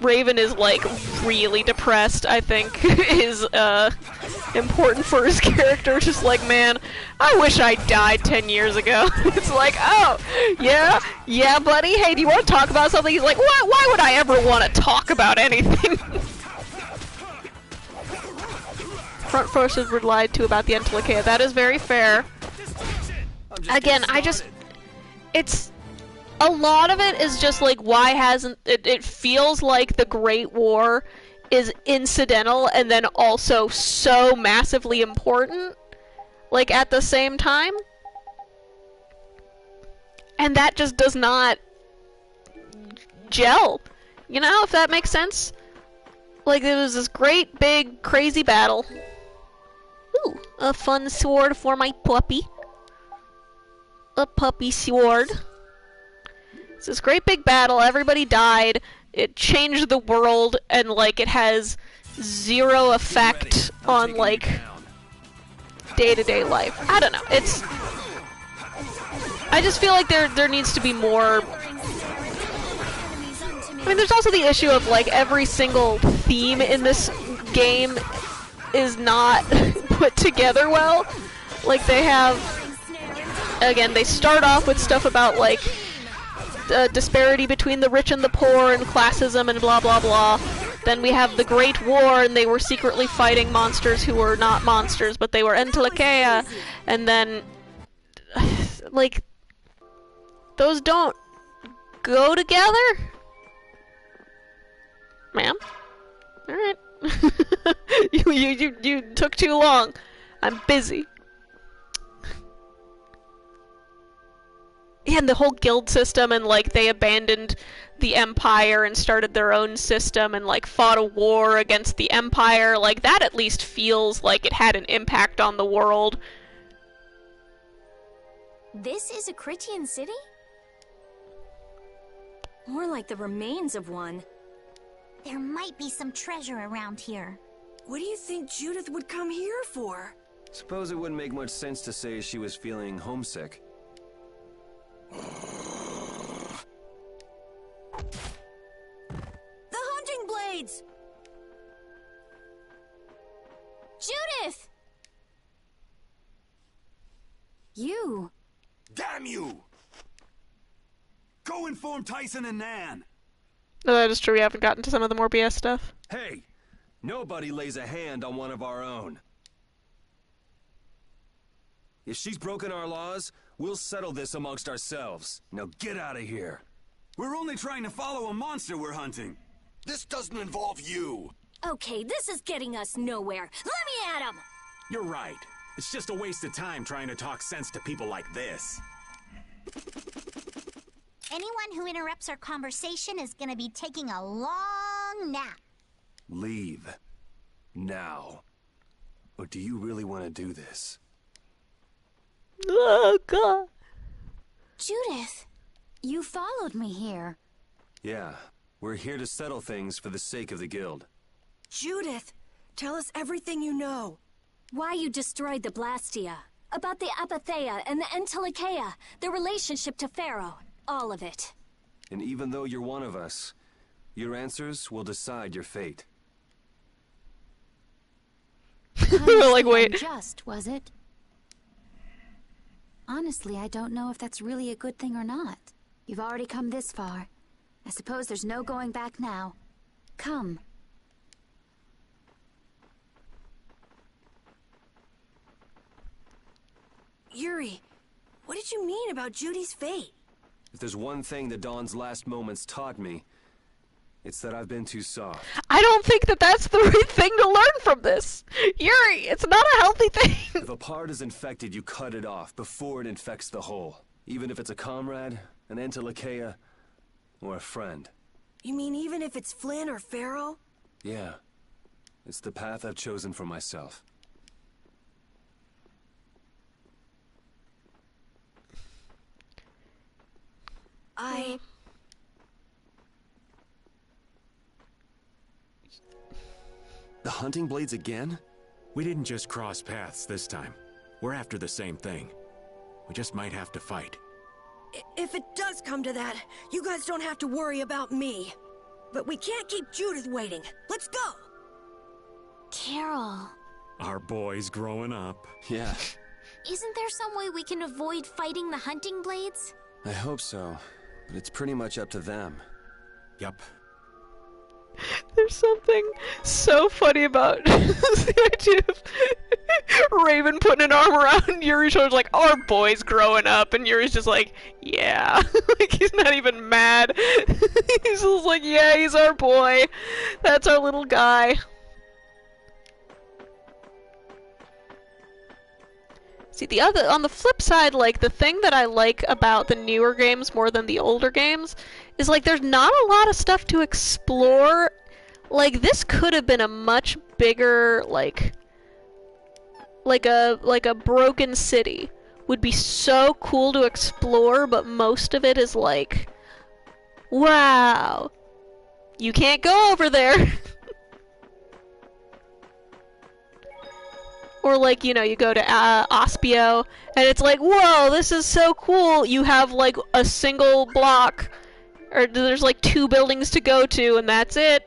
Raven is, like, really depressed, I think, is, important for his character. Just like, man, I wish I died 10 years ago. It's like, oh, yeah, buddy, hey, do you want to talk about something? He's like, why would I ever want to talk about anything? Front forces were lied to about the Entelekea. That is very fair. Again, it's... A lot of it is just like, why hasn't... It feels like the Great War is incidental and then also so massively important, like, at the same time. And that just does not gel. You know, if that makes sense? Like, there was this great, big, crazy battle. Ooh, a fun sword for my puppy. A puppy sword. It's this great big battle, everybody died, it changed the world, and, like, it has zero effect on, like, day-to-day life. I don't know, it's... I just feel like there needs to be more... I mean, there's also the issue of, like, every single theme in this game is not put together well. Like, they have... Again, they start off with stuff about, like, disparity between the rich and the poor and classism and blah blah blah. Then we have the Great War and they were secretly fighting monsters who were not monsters, but they were Entelekea, and then like those don't go together? Ma'am? Alright. you took too long. I'm busy. Yeah, and the whole guild system, and, like, they abandoned the Empire and started their own system and, like, fought a war against the Empire. Like, that at least feels like it had an impact on the world. This is a Critian city? More like the remains of one. There might be some treasure around here. What do you think Judith would come here for? Suppose it wouldn't make much sense to say she was feeling homesick. The hunting blades! Judith! You! Damn you! Go inform Tyson and Nan! No, that is true, we haven't gotten to some of the more BS stuff. Hey! Nobody lays a hand on one of our own. If she's broken our laws, we'll settle this amongst ourselves. Now get out of here. We're only trying to follow a monster we're hunting. This doesn't involve you. Okay, this is getting us nowhere. Let me at him! You're right. It's just a waste of time trying to talk sense to people like this. Anyone who interrupts our conversation is gonna be taking a long nap. Leave. Now. Or do you really want to do this? Oh, God. Judith, you followed me here. Yeah, we're here to settle things for the sake of the guild. Judith, tell us everything you know. Why you destroyed the Blastia. About the Apatheia and the Entelekea. Their relationship to Pharaoh. All of it. And even though you're one of us, your answers will decide your fate. Like, wait. Unjust, was it? Honestly, I don't know if that's really a good thing or not. You've already come this far. I suppose there's no going back now. Come. Yuri, what did you mean about Judy's fate? If there's one thing that Dawn's last moments taught me, it's that I've been too soft. I don't think that that's the right thing to learn from this. Yuri, it's not a healthy thing. If a part is infected, you cut it off before it infects the whole. Even if it's a comrade, an Entelekea, or a friend. You mean even if it's Flynn or Pharaoh? Yeah. It's the path I've chosen for myself. The hunting blades again? We didn't just cross paths this time. We're after the same thing. We just might have to fight. If it does come to that, you guys don't have to worry about me. But we can't keep Judith waiting. Let's go! Carol, Our boy's growing up. Yeah, isn't there some way we can avoid fighting the hunting blades? I hope so. But it's pretty much up to them. Yep. There's something so funny about the idea of Raven putting an arm around Yuri's shoulders like, our boy's growing up, and Yuri's just like, yeah. Like, he's not even mad. He's just like, yeah, he's our boy. That's our little guy. See, on the flip side, like, the thing that I like about the newer games more than the older games is, like, there's not a lot of stuff to explore. Like, this could have been a much bigger, like a broken city would be so cool to explore, but most of it is like, wow, you can't go over there. Or like, you know, you go to Ospio, and it's like, whoa, this is so cool. You have like a single block, or there's like 2 buildings to go to, and that's it.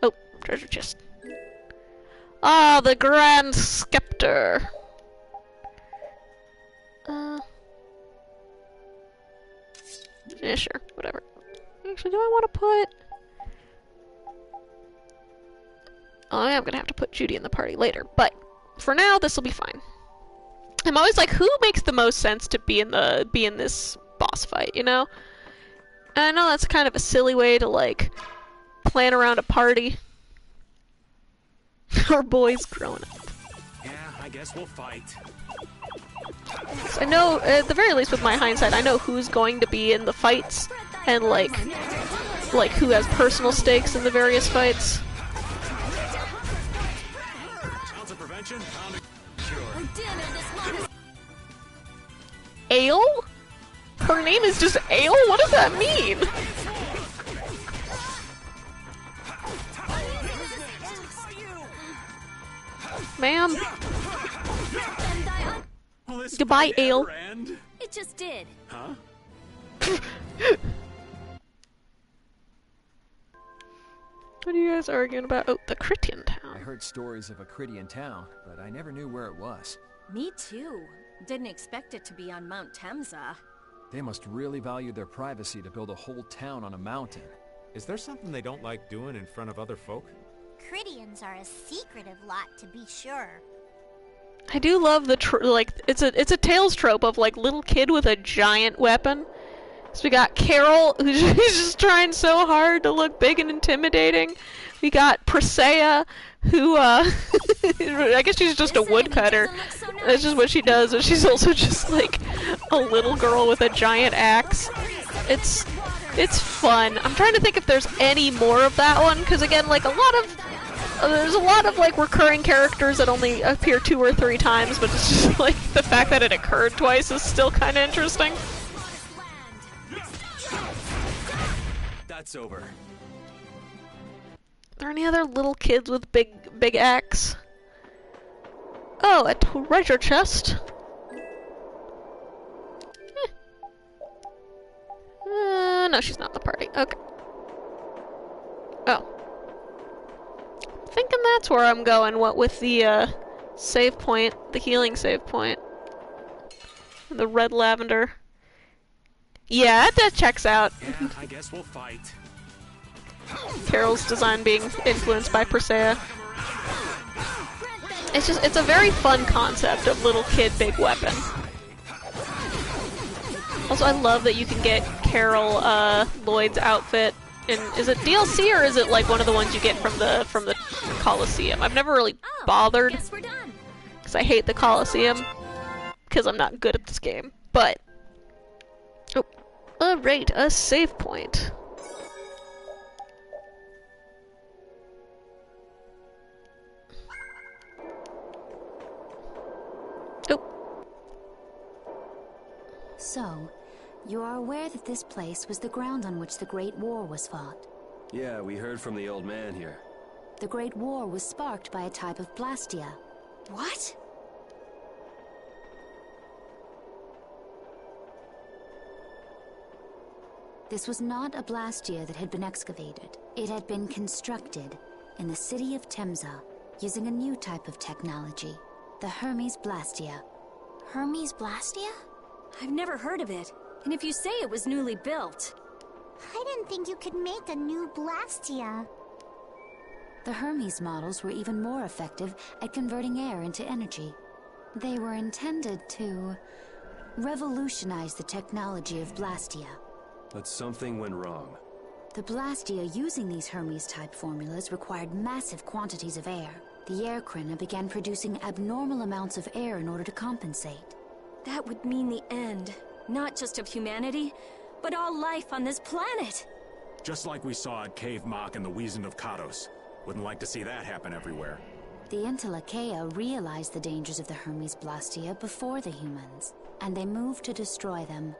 Oh, treasure chest. Ah, the Grand Scepter. Yeah, sure, whatever. Actually, do I want to put... Oh, I am gonna have to put Judy in the party later, but for now, this will be fine. I'm always like, who makes the most sense to be in this boss fight, you know? And I know that's kind of a silly way to, like, plan around a party. Our boy's growing up. Yeah, I guess we'll fight. So I know, at the very least with my hindsight, I know who's going to be in the fights, and like who has personal stakes in the various fights. Ale? Her name is just Ale? What does that mean? Ma'am? Goodbye, Ale. It just did. Huh? What are you guys arguing about? Oh, the Critian town. I heard stories of a Critian town, but I never knew where it was. Me too. Didn't expect it to be on Mount Temsa. They must really value their privacy to build a whole town on a mountain. Is there something they don't like doing in front of other folk? Critians are a secretive lot, to be sure. I do love the it's a Tales trope of like little kid with a giant weapon. So we got Carol, who's just trying so hard to look big and intimidating. We got Presea, who I guess she's just a woodcutter. That's just what she does, and she's also just like a little girl with a giant axe. It's fun. I'm trying to think if there's any more of that one, because again, like there's a lot of like recurring characters that only appear 2 or 3 times, but it's just like the fact that it occurred twice is still kind of interesting. That's over. Are there any other little kids with big axe? Oh, a treasure chest. No, she's not in the party. Okay. Oh. Thinking that's where I'm going, what with the save point, the healing save point. And the red lavender. Yeah, that checks out. Yeah, I guess we'll fight. Carol's design being influenced by Presea. It's a very fun concept of little kid, big weapon. Also, I love that you can get Carol Lloyd's outfit in, is it DLC or is it like one of the ones you get from the Coliseum? I've never really bothered because I hate the Coliseum because I'm not good at this game. But oh, alright, a save point. So, you are aware that this place was the ground on which the Great War was fought? Yeah, we heard from the old man here. The Great War was sparked by a type of Blastia. What? This was not a Blastia that had been excavated. It had been constructed in the city of Temza using a new type of technology, the Hermes Blastia. Hermes Blastia? I've never heard of it. And if you say it was newly built... I didn't think you could make a new Blastia. The Hermes models were even more effective at converting air into energy. They were intended to revolutionize the technology of Blastia. But something went wrong. The Blastia using these Hermes-type formulas required massive quantities of air. The air Krina began producing abnormal amounts of air in order to compensate. That would mean the end, not just of humanity, but all life on this planet. Just like we saw at Cave Mach and the Wiesen of Kados. Wouldn't like to see that happen everywhere. The Entelekea realized the dangers of the Hermes Blastia before the humans, and they moved to destroy them.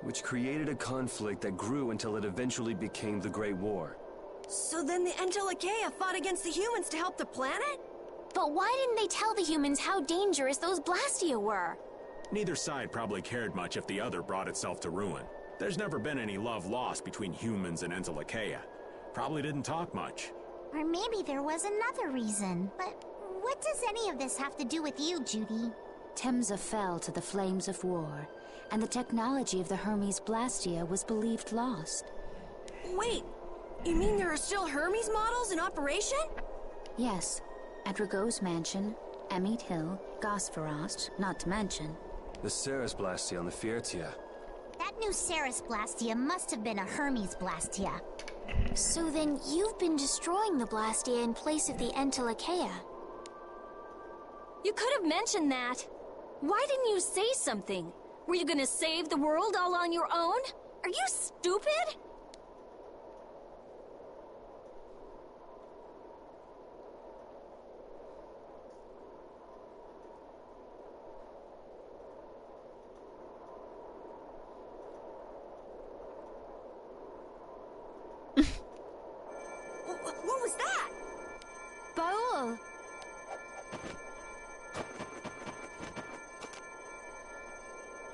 Which created a conflict that grew until it eventually became the Great War. So then the Entelekea fought against the humans to help the planet? But why didn't they tell the humans how dangerous those Blastia were? Neither side probably cared much if the other brought itself to ruin. There's never been any love lost between humans and Entelekea. Probably didn't talk much. Or maybe there was another reason. But what does any of this have to do with you, Judy? Temza fell to the flames of war, and the technology of the Hermes Blastia was believed lost. Wait, you mean there are still Hermes models in operation? Yes, at Rago's mansion, Amit Hill, Gosferost, not to mention. The Ceres Blastia on the Fiertia. That new Ceres Blastia must have been a Hermes Blastia. So then you've been destroying the Blastia in place of the Entelekea. You could have mentioned that. Why didn't you say something? Were you gonna save the world all on your own? Are you stupid? What was that? Baul!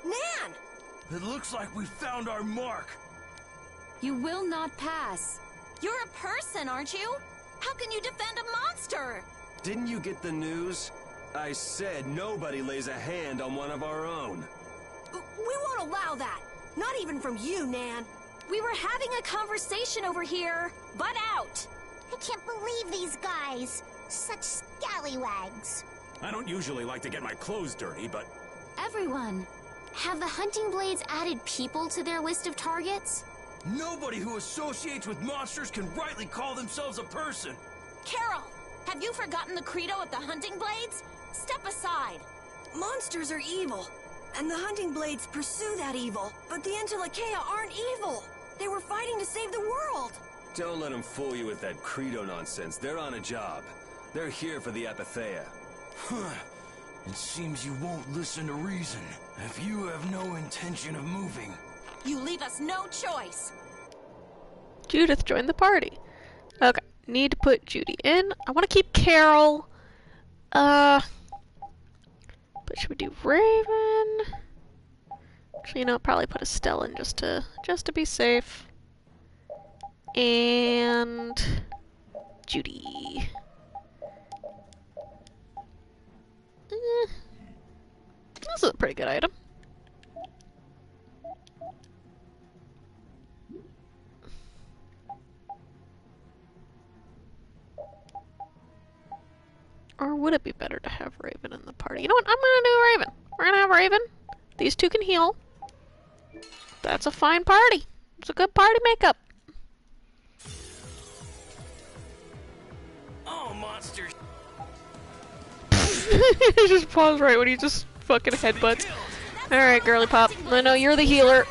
Nan! It looks like we found our mark. You will not pass. You're a person, aren't you? How can you defend a monster? Didn't you get the news? I said nobody lays a hand on one of our own. We won't allow that. Not even from you, Nan. We were having a conversation over here. Butt out! I can't believe these guys. Such scallywags. I don't usually like to get my clothes dirty, but... Everyone, have the hunting blades added people to their list of targets? Nobody who associates with monsters can rightly call themselves a person. Carol, have you forgotten the credo of the hunting blades? Step aside. Monsters are evil, and the hunting blades pursue that evil. But the Entelekea aren't evil. They were fighting to save the world. Don't let them fool you with that credo nonsense. They're on a job. They're here for the Apatheia. It seems you won't listen to reason. If you have no intention of moving... You leave us no choice. Judith joined the party. Okay, need to put Judy in. I want to keep Carol. But should we do Raven? Actually, you know, probably put Estelle in just to be safe. And Judy. This is a pretty good item. Or would it be better to have Raven in the party? You know what? I'm gonna do Raven. We're gonna have Raven. These two can heal. That's a fine party. It's a good party makeup. Oh, monsters! Just pause right when he just fucking headbutts. Alright, girly pop. I know you're the healer.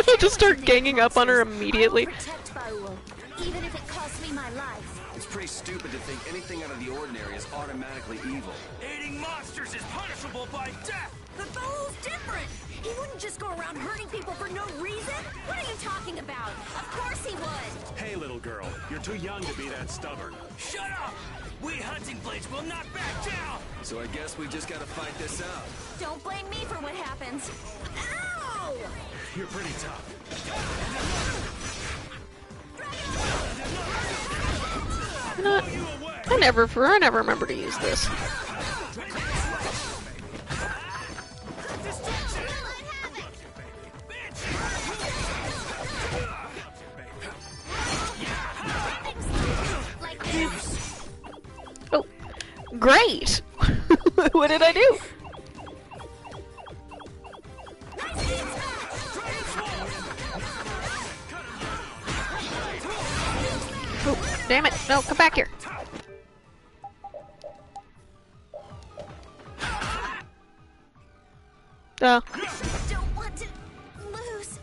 He'll just start ganging up on her immediately. Even if it costs me my life. It's pretty stupid to think anything out of the ordinary is automatically evil. Aiding monsters is punishable by death! But Baul's different. He wouldn't just go around hurting people for no reason. What are you talking about? Of course he would. Hey, little girl, you're too young to be that stubborn. Shut up! We hunting blades will not back down! So I guess we just gotta fight this out. Don't blame me for what happens. Ow! You're pretty tough. I never remember to use this. Oh, great! What did I do? Oh, damn it! No, come back here. Oh. Don't want to lose.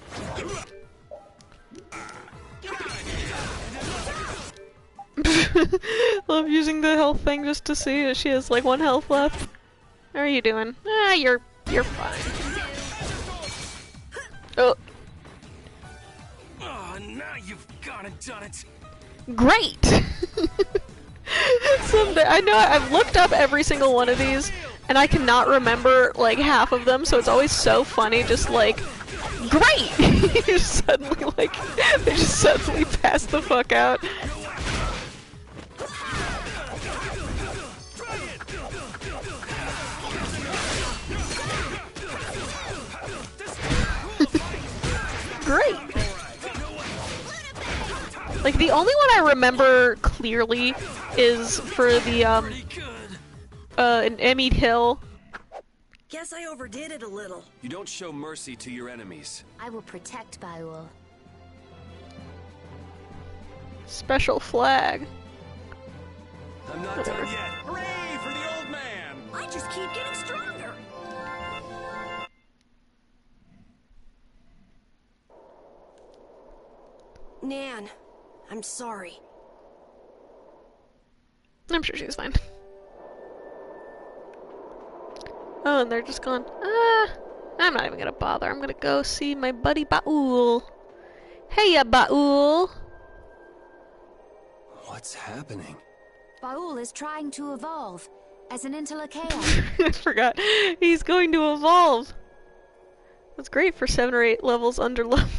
Love using the health thing just to see if she has like 1 health left. How are you doing? Ah, you're fine. Oh. Oh, now you've gone and done it. Great! Someday, I know I've looked up every single one of these, and I cannot remember like half of them, so it's always so funny, just like, great! You just suddenly like, they just suddenly pass the fuck out. Great! Like, the only one I remember clearly is for the, in Emmett Hill. Guess I overdid it a little. You don't show mercy to your enemies. I will protect Baul. Special flag. I'm not done yet. Hooray for the old man! I just keep getting stronger. Nan, I'm sorry. I'm sure she's fine. Oh, and they're just gone. I'm not even gonna bother. I'm gonna go see my buddy Baul. Heya, Baul! What's happening? Baul is trying to evolve as an Interlachea. I forgot. He's going to evolve. That's great for 7 or 8 levels under level.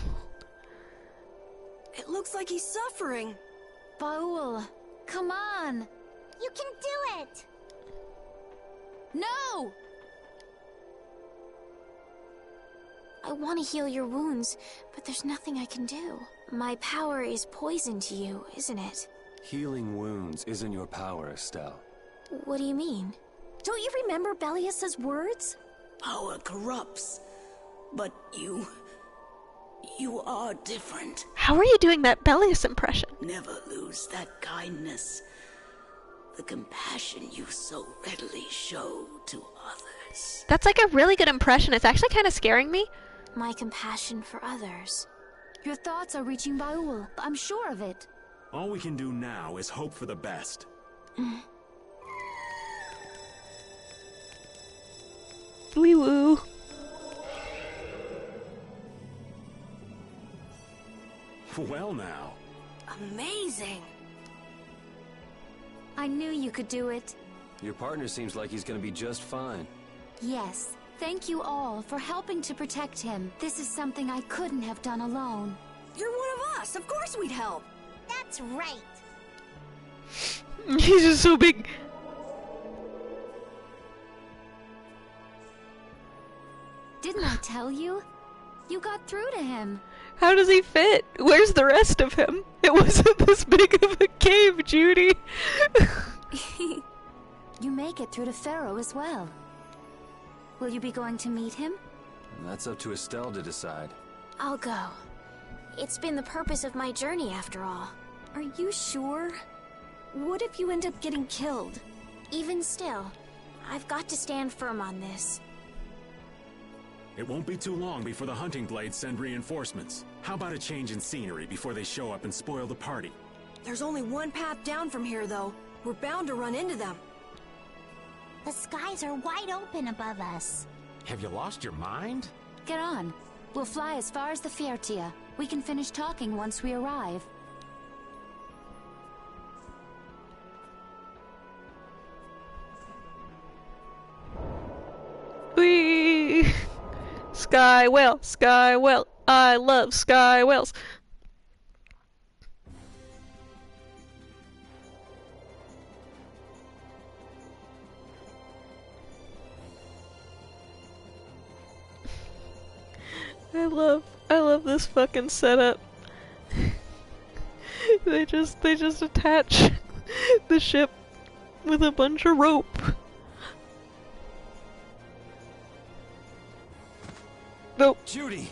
It looks like he's suffering. Baul, come on! You can do it! No! I want to heal your wounds, but there's nothing I can do. My power is poison to you, isn't it? Healing wounds isn't your power, Estelle. What do you mean? Don't you remember Bellius's words? Power corrupts, but you are different. How are you doing that Bellius impression? Never lose that kindness, the compassion you so readily show to others. That's like a really good impression. It's actually kind of scaring me. My compassion for others. Your thoughts are reaching Baul. I'm sure of it. All we can do now is hope for the best. Wee woo. Well now. Amazing. I knew you could do it. Your partner seems like he's gonna be just fine. Yes. Thank you all for helping to protect him. This is something I couldn't have done alone. You're one of us. Of course we'd help. That's right. He's just so big. Didn't I tell you? You got through to him. How does he fit? Where's the rest of him? It wasn't this big of a cave, Judy. You make it through to Pharaoh as well. Will you be going to meet him? That's up to Estelle to decide. I'll go. It's been the purpose of my journey after all. Are you sure? What if you end up getting killed? Even still, I've got to stand firm on this. It won't be too long before the hunting blades send reinforcements. How about a change in scenery before they show up and spoil the party? There's only one path down from here, though. We're bound to run into them. The skies are wide open above us. Have you lost your mind? Get on. We'll fly as far as the Fiertia. We can finish talking once we arrive. Whee! Sky whale, sky whale. I love sky whales. I love this fucking setup. They just attach the ship with a bunch of rope. Nope. Judy!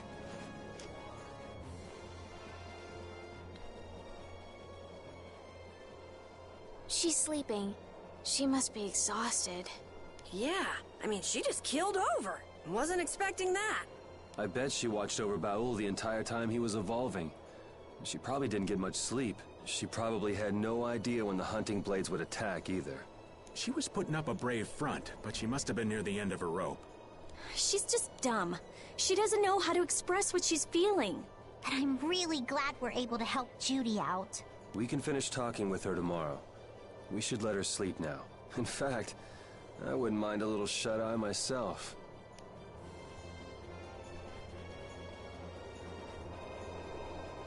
She's sleeping. She must be exhausted. Yeah, I mean, she just keeled over. Wasn't expecting that. I bet she watched over Baul the entire time he was evolving. She probably didn't get much sleep. She probably had no idea when the hunting blades would attack either. She was putting up a brave front, but she must have been near the end of her rope. She's just dumb. She doesn't know how to express what she's feeling. But I'm really glad we're able to help Judy out. We can finish talking with her tomorrow. We should let her sleep now. In fact, I wouldn't mind a little shut-eye myself.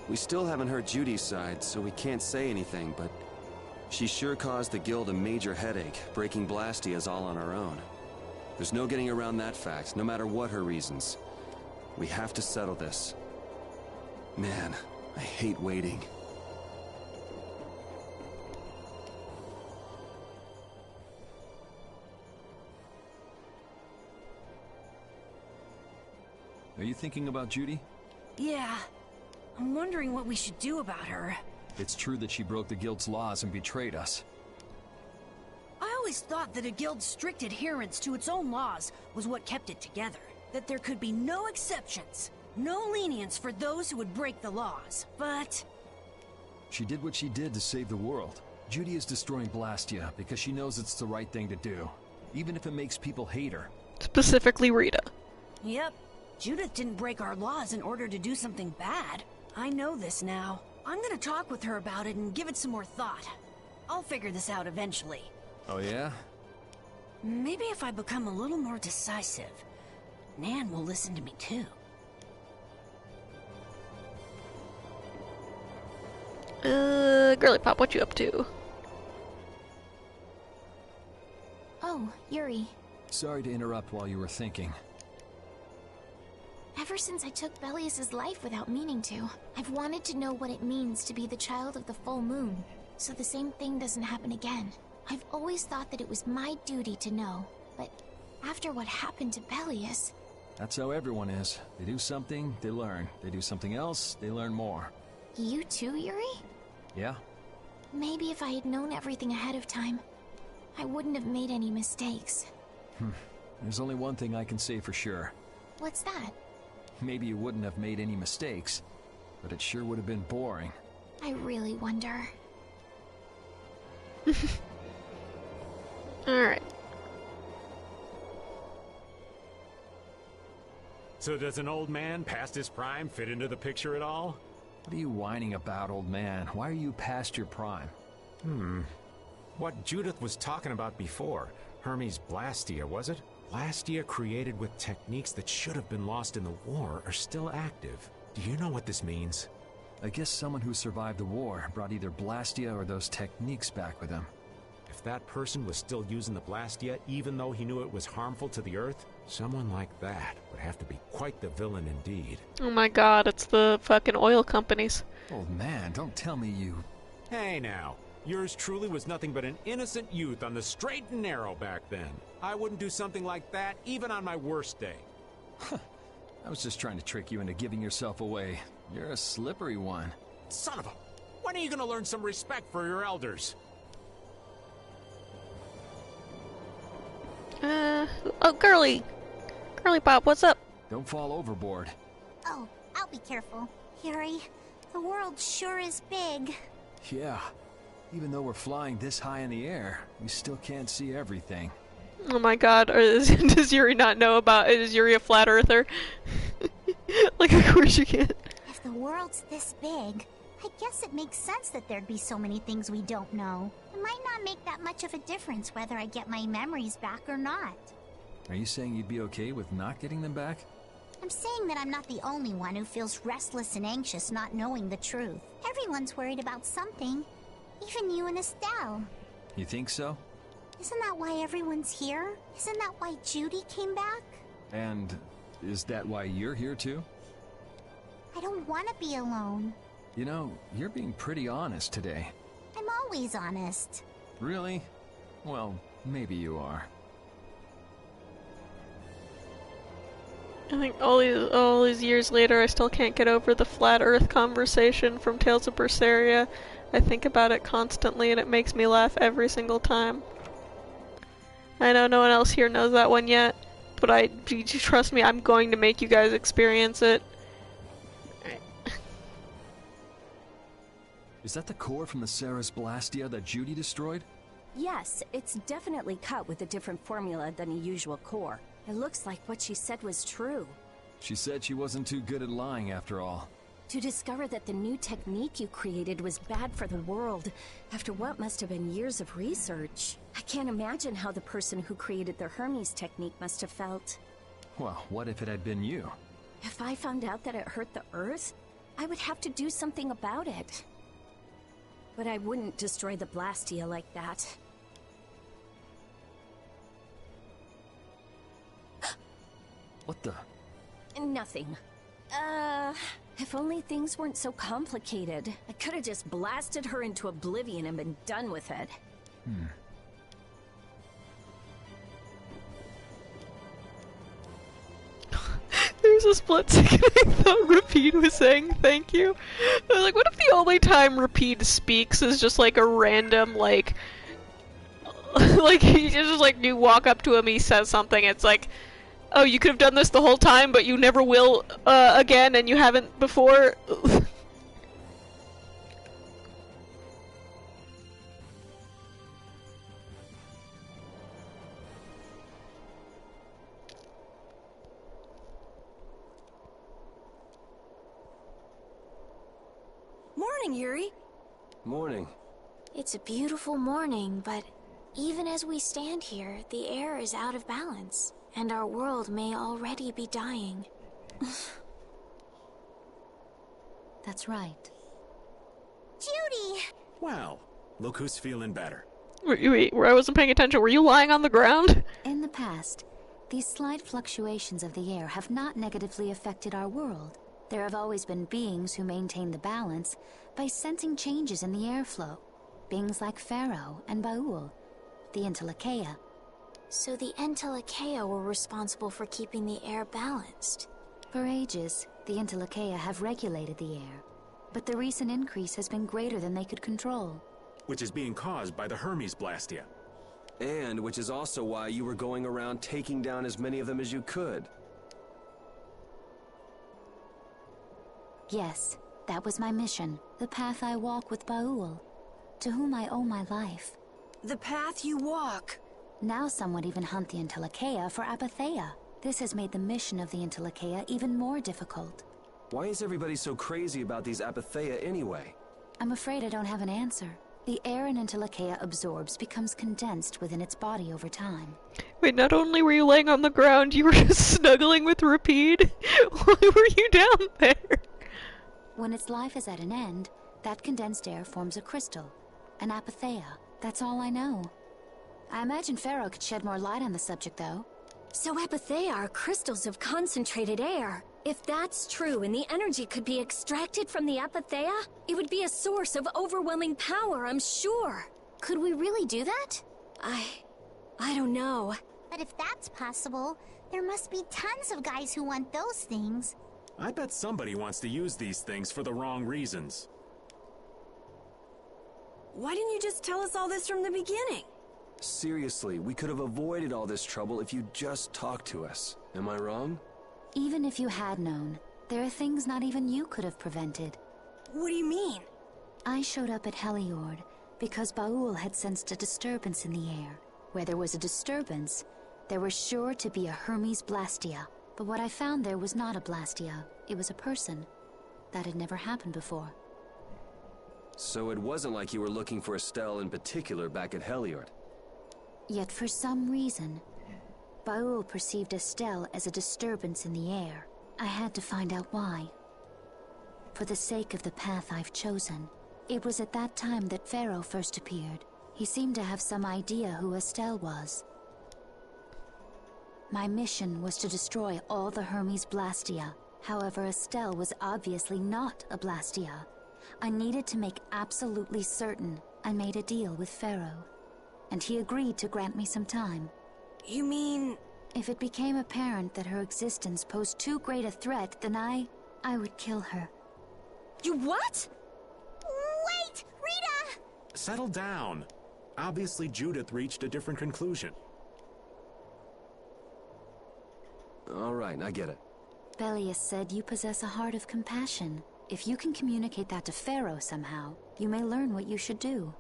We still haven't heard Judy's side, so we can't say anything, but she sure caused the guild a major headache, breaking Blastias all on her own. There's no getting around that fact, no matter what her reasons. We have to settle this. Man, I hate waiting. Are you thinking about Judy? Yeah. I'm wondering what we should do about her. It's true that she broke the guild's laws and betrayed us. I always thought that a guild's strict adherence to its own laws was what kept it together. That there could be no exceptions, no lenience for those who would break the laws. But She did what she did to save the world. Judy is destroying Blastia because she knows it's the right thing to do, even if it makes people hate her. Specifically Rita. Yep, Judith didn't break our laws in order to do something bad. I know this now. I'm gonna talk with her about it and give it some more thought. I'll figure this out eventually. Oh yeah? Maybe if I become a little more decisive, Nan will listen to me too. Girly Pop, what you up to? Oh, Yuri. Sorry to interrupt while you were thinking. Ever since I took Belius's life without meaning to, I've wanted to know what it means to be the child of the full moon, so the same thing doesn't happen again. I've always thought that it was my duty to know, but after what happened to Belius... That's how everyone is. They do something, they learn. They do something else, they learn more. You too, Yuri? Yeah? Maybe if I had known everything ahead of time, I wouldn't have made any mistakes. There's only one thing I can say for sure. What's that? Maybe you wouldn't have made any mistakes, but it sure would have been boring. I really wonder. Alright. So does an old man past his prime fit into the picture at all? What are you whining about, old man? Why are you past your prime? What Judith was talking about before. Hermes Blastia, was it? Blastia created with techniques that should have been lost in the war are still active. Do you know what this means? I guess someone who survived the war brought either Blastia or those techniques back with him. If that person was still using the Blastia, even though he knew it was harmful to the Earth, someone like that would have to be quite the villain indeed. Oh my god, it's the fucking oil companies. Old man, don't tell me you... Hey now, yours truly was nothing but an innocent youth on the straight and narrow back then. I wouldn't do something like that even on my worst day. I was just trying to trick you into giving yourself away. You're a slippery one. Son of a... When are you gonna learn some respect for your elders? Oh, Girly Pop, what's up? Don't fall overboard. Oh, I'll be careful. Yuri, the world sure is big. Yeah. Even though we're flying this high in the air, we still can't see everything. Oh my god, does Yuri not know about it? Is Yuri a flat earther? Like, of course you can't. If the world's this big, I guess it makes sense that there'd be so many things we don't know. It might not make that much of a difference whether I get my memories back or not. Are you saying you'd be okay with not getting them back? I'm saying that I'm not the only one who feels restless and anxious not knowing the truth. Everyone's worried about something. Even you and Estelle. You think so? Isn't that why everyone's here? Isn't that why Judy came back? And is that why you're here too? I don't want to be alone. You know, you're being pretty honest today. I'm always honest. Really? Well, maybe you are. I think all these years later, I still can't get over the flat Earth conversation from Tales of Berseria. I think about it constantly, and it makes me laugh every single time. I know no one else here knows that one yet, but trust me, I'm going to make you guys experience it. Is that the core from the Ceres Blastia that Judy destroyed? Yes, it's definitely cut with a different formula than a usual core. It looks like what she said was true. She said she wasn't too good at lying after all. To discover that the new technique you created was bad for the world, after what must have been years of research. I can't imagine how the person who created the Hermes technique must have felt. Well, what if it had been you? If I found out that it hurt the Earth, I would have to do something about it. But I wouldn't destroy the Blastia like that. What the? Nothing. If only things weren't so complicated. I could have just blasted her into oblivion and been done with it. There was a split second I thought Rapide was saying thank you. I was like, what if the only time Rapide speaks is just like a random, like he just like, you walk up to him, he says something, it's like, oh, you could have done this the whole time, but you never will, again, and you haven't before. Morning, Yuri. Morning. It's a beautiful morning, but even as we stand here, the air is out of balance, and our world may already be dying. That's right. Judy! Well, look who's feeling better. Wait, I wasn't paying attention. Were you lying on the ground? In the past, these slight fluctuations of the air have not negatively affected our world. There have always been beings who maintain the balance by sensing changes in the airflow. Beings like Pharaoh and Baul, the Entelekea. So the Entelekea were responsible for keeping the air balanced. For ages, the Entelekea have regulated the air, but the recent increase has been greater than they could control. Which is being caused by the Hermes Blastia. And which is also why you were going around taking down as many of them as you could. Yes, that was my mission, the path I walk with Baul, to whom I owe my life. The path you walk. Now some would even hunt the Entelekea for Apatheia. This has made the mission of the Entelekea even more difficult. Why is everybody so crazy about these Apatheia anyway? I'm afraid I don't have an answer. The air an Entelekea absorbs becomes condensed within its body over time. Wait, not only were you laying on the ground, you were just snuggling with Rapide? Why were you down there? When its life is at an end, that condensed air forms a crystal, an Apatheia. That's all I know. I imagine Pharaoh could shed more light on the subject, though. So Apatheia are crystals of concentrated air. If that's true and the energy could be extracted from the Apatheia, it would be a source of overwhelming power, I'm sure. Could we really do that? I don't know. But if that's possible, there must be tons of guys who want those things. I bet somebody wants to use these things for the wrong reasons. Why didn't you just tell us all this from the beginning? Seriously, we could have avoided all this trouble if you just talked to us. Am I wrong? Even if you had known, there are things not even you could have prevented. What do you mean? I showed up at Heliord because Baul had sensed a disturbance in the air. Where there was a disturbance, there was sure to be a Hermes Blastia. But what I found there was not a Blastia, it was a person. That had never happened before. So it wasn't like you were looking for Estelle in particular back at Heliord. Yet for some reason, Baul perceived Estelle as a disturbance in the air. I had to find out why. For the sake of the path I've chosen. It was at that time that Pharaoh first appeared. He seemed to have some idea who Estelle was. My mission was to destroy all the Hermes Blastia. However, Estelle was obviously not a Blastia. I needed to make absolutely certain I made a deal with Pharaoh. And he agreed to grant me some time. You mean... If it became apparent that her existence posed too great a threat, then I would kill her. You what? Wait! Rita! Settle down. Obviously, Judith reached a different conclusion. All right, I get it. Belius said you possess a heart of compassion. If you can communicate that to Pharaoh somehow, you may learn what you should do.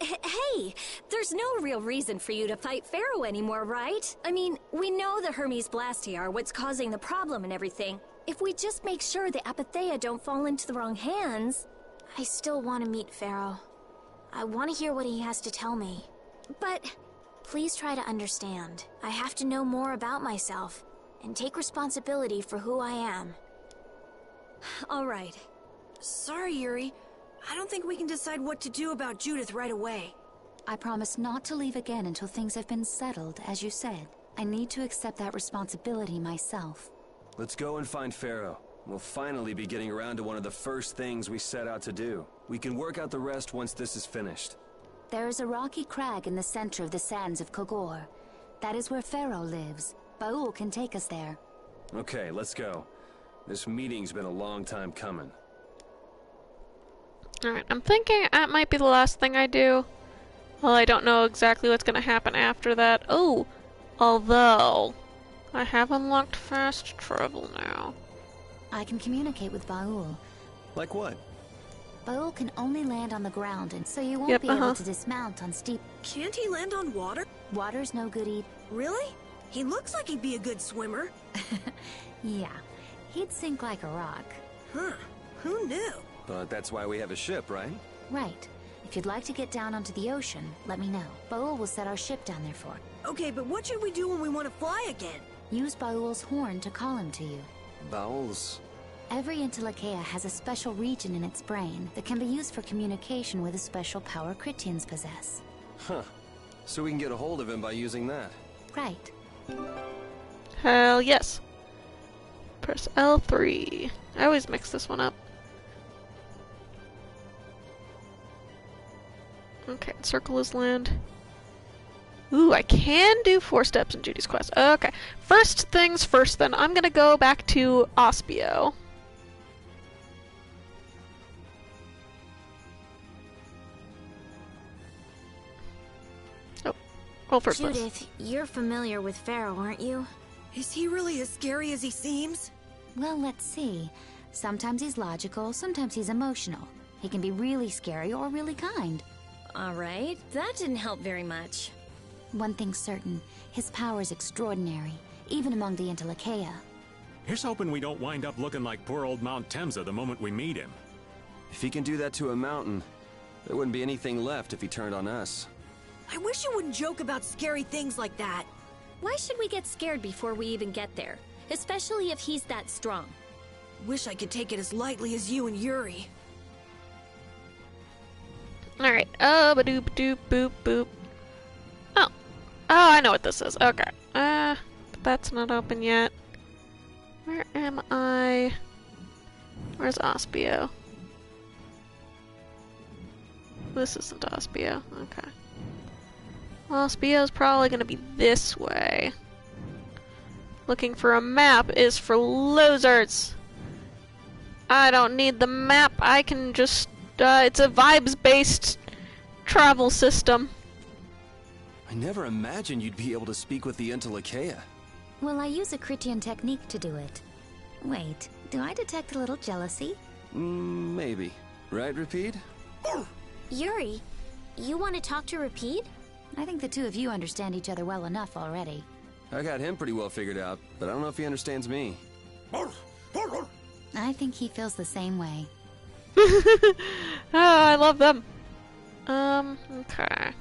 Hey, there's no real reason for you to fight Pharaoh anymore, right? I mean, we know the Hermes Blastia are what's causing the problem and everything. If we just make sure the Apatheia don't fall into the wrong hands... I still want to meet Pharaoh. I want to hear what he has to tell me. But... Please try to understand. I have to know more about myself, and take responsibility for who I am. All right. Sorry, Yuri. I don't think we can decide what to do about Judith right away. I promise not to leave again until things have been settled, as you said. I need to accept that responsibility myself. Let's go and find Pharaoh. We'll finally be getting around to one of the first things we set out to do. We can work out the rest once this is finished. There is a rocky crag in the center of the sands of Kogor. That is where Pharaoh lives. Baul can take us there. Okay, let's go. This meeting's been a long time coming. Alright, I'm thinking that might be the last thing I do. Well, I don't know exactly what's gonna happen after that. Oh! Although... I have unlocked fast travel now. I can communicate with Baul. Like what? Baul can only land on the ground, and so you won't be able to dismount on steep... Can't he land on water? Water's no good either. Really? He looks like he'd be a good swimmer. Yeah, he'd sink like a rock. Huh, who knew? But that's why we have a ship, right? Right. If you'd like to get down onto the ocean, let me know. Baul will set our ship down there for it. Okay, but what should we do when we want to fly again? Use Baul's horn to call him to you. Baul's? Every Entelekea has a special region in its brain that can be used for communication with a special power Critians possess. Huh. So we can get a hold of him by using that. Right. Hell yes. Press L3. I always mix this one up. Okay, circle is land. Ooh, I can do 4 steps in Judy's quest. Okay. First things first then, I'm gonna go back to Ospio. Oh, first Judith, you're familiar with Pharaoh, aren't you? Is he really as scary as he seems? Well, let's see. Sometimes he's logical, sometimes he's emotional. He can be really scary or really kind. Alright, that didn't help very much. One thing's certain, his power is extraordinary, even among the Entelekea. Here's hoping we don't wind up looking like poor old Mount Temsa the moment we meet him. If he can do that to a mountain, there wouldn't be anything left if he turned on us. I wish you wouldn't joke about scary things like that. Why should we get scared before we even get there? Especially if he's that strong. Wish I could take it as lightly as you and Yuri. Alright, ba-doop doop boop boop. Oh. Oh, I know what this is. Okay. That's not open yet. Where am I? Where's Ospio? This isn't Ospio. Okay. Ospio's probably gonna be this way. Looking for a map is for losers. I don't need the map. I can just, it's a vibes-based travel system. I never imagined you'd be able to speak with the Entelekea. Well, I use a Critian technique to do it. Wait, do I detect a little jealousy? Maybe. Right, Rapide? Yuri, you want to talk to Rapide? I think the two of you understand each other well enough already. I got him pretty well figured out, but I don't know if he understands me. I think he feels the same way. I love them. Okay.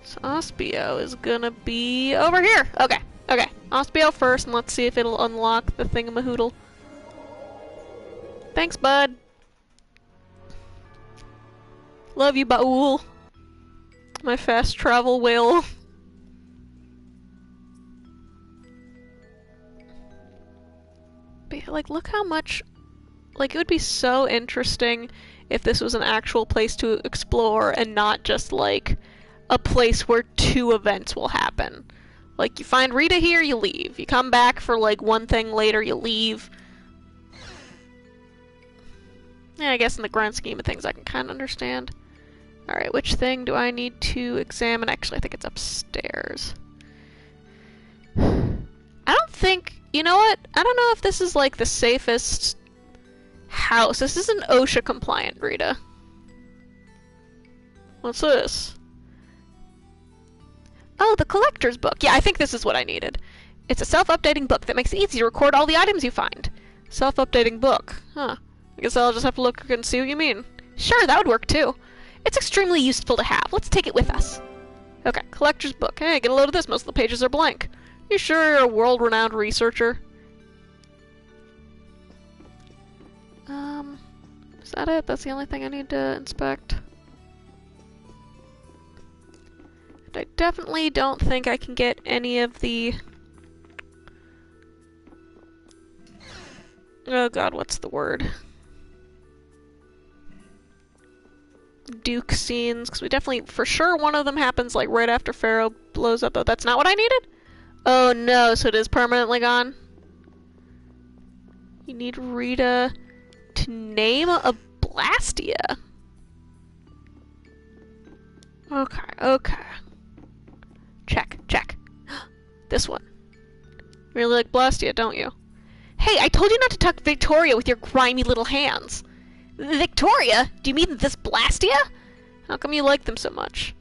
So Ospio is gonna be over here. Okay, okay. Ospio first, and let's see if it'll unlock the thingamahoodle. Thanks, bud. Love you, Baul. My fast travel whale. But, like, look how much... Like, it would be so interesting if this was an actual place to explore and not just, like, a place where 2 events will happen. Like, you find Rita here, you leave. You come back for, like, one thing later, you leave. Yeah, I guess in the grand scheme of things I can kind of understand. Alright, which thing do I need to examine? Actually, I think it's upstairs. I don't think... You know what? I don't know if this is, like, the safest house. This isn't OSHA compliant, Rita. What's this? Oh, the collector's book. Yeah, I think this is what I needed. It's a self-updating book that makes it easy to record all the items you find. Self-updating book. Huh. I guess I'll just have to look and see what you mean. Sure, that would work too. It's extremely useful to have. Let's take it with us. Okay, collector's book. Hey, get a load of this. Most of the pages are blank. You sure you're a world-renowned researcher? Is that it? That's the only thing I need to inspect. And I definitely don't think I can get any of the... Oh god, what's the word? Duke scenes, because we definitely, for sure, one of them happens like right after Pharaoh blows up. Oh, that's not what I needed? Oh no, so it is permanently gone? You need Rita to name a Blastia. Okay, okay. Check, check. This one. You really like Blastia, don't you? Hey, I told you not to touch Victoria with your grimy little hands. Victoria? Do you mean this Blastia? How come you like them so much?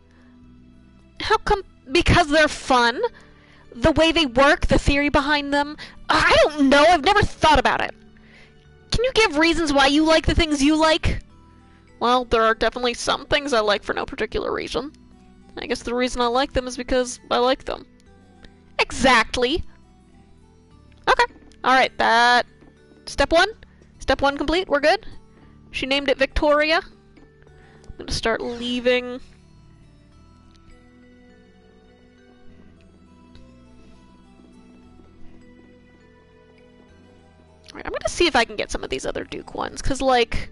How come? Because they're fun? The way they work, the theory behind them? I don't know, I've never thought about it. Can you give reasons why you like the things you like? Well, there are definitely some things I like for no particular reason. I guess the reason I like them is because I like them. Exactly. Okay. Alright, that... Step 1? Step 1 complete? We're good? She named it Victoria. I'm gonna start leaving... Alright, I'm gonna see if I can get some of these other Duke ones, cause like...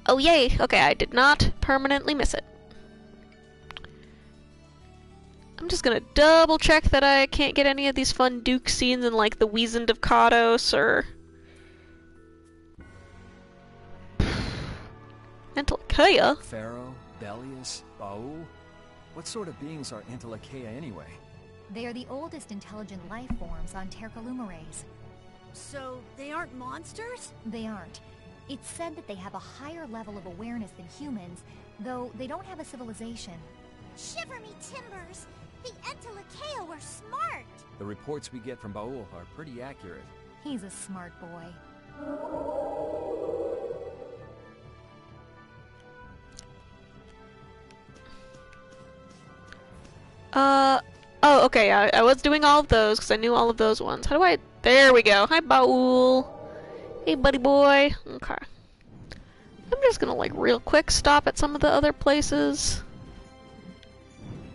Oh yay! Okay, I did not permanently miss it. I'm just gonna double check that I can't get any of these fun Duke scenes in like the Wizened of Kados or... Antilocheia? Pharaoh, Belius, Baul? What sort of beings are Antilocheia anyway? They are the oldest intelligent life forms on Tercalumares. So, they aren't monsters? They aren't. It's said that they have a higher level of awareness than humans, though they don't have a civilization. Shiver me timbers! The Antilocheia were smart! The reports we get from Baul are pretty accurate. He's a smart boy. Oh, okay, I was doing all of those, because I knew all of those ones. How do I... There we go. Hi, Baul. Hey, buddy boy. Okay. I'm just gonna, like, real quick stop at some of the other places.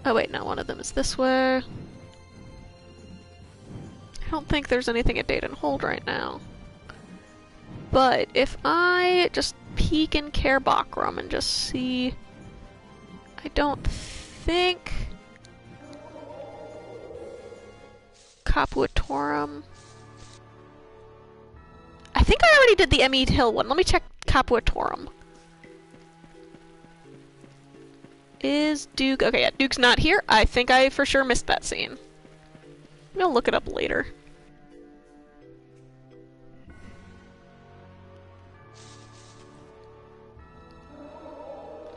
Oh, wait, no, one of them is this way. I don't think there's anything at Date and Hold right now. But if I just peek in Carebachram and just see... I don't think... Capuatorum. I think I already did the Emmett Hill one. Let me check Capuatorum. Is Duke... Okay, yeah, Duke's not here. I think I for sure missed that scene. I'm gonna look it up later.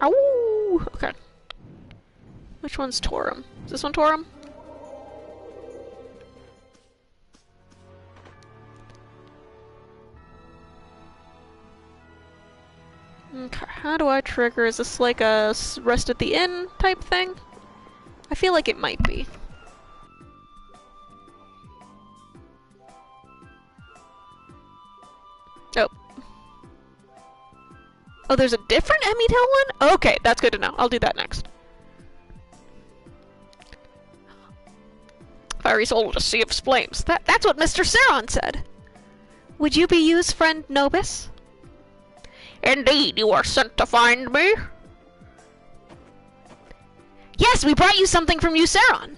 Ow! Okay. Which one's Torum? Is this one Torum? Okay, how do I trigger? Is this like a rest at the inn type thing? I feel like it might be. Oh. Oh, there's a different Emmett Hill one? Okay, that's good to know. I'll do that next. Fiery soul to sea of flames. That's what Mr. Saron said. Would you be used, friend Nobis? Indeed, you are sent to find me. Yes, we brought you something from you, Saron.